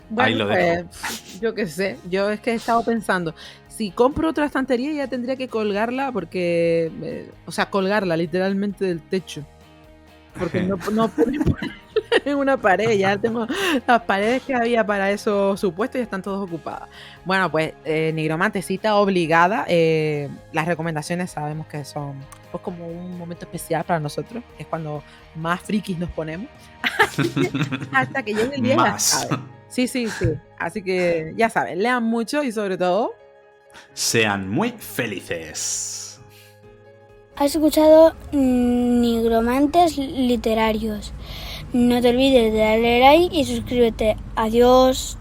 Bueno, ahí lo dejo. Yo qué sé, yo es que he estado pensando, si compro otra estantería ya tendría que colgarla porque, colgarla literalmente del techo, porque no puedo ponerla en una pared, ya tengo las paredes que había para esos supuestos y están todas ocupadas. Bueno, pues Nigromante, cita obligada, las recomendaciones sabemos que son pues como un momento especial para nosotros, que es cuando más frikis nos ponemos, hasta que llegue el día ya saben. Sí. Así que ya saben, lean mucho y sobre todo sean muy felices. Has escuchado Nigromantes Literarios. No te olvides de darle like y suscríbete. Adiós.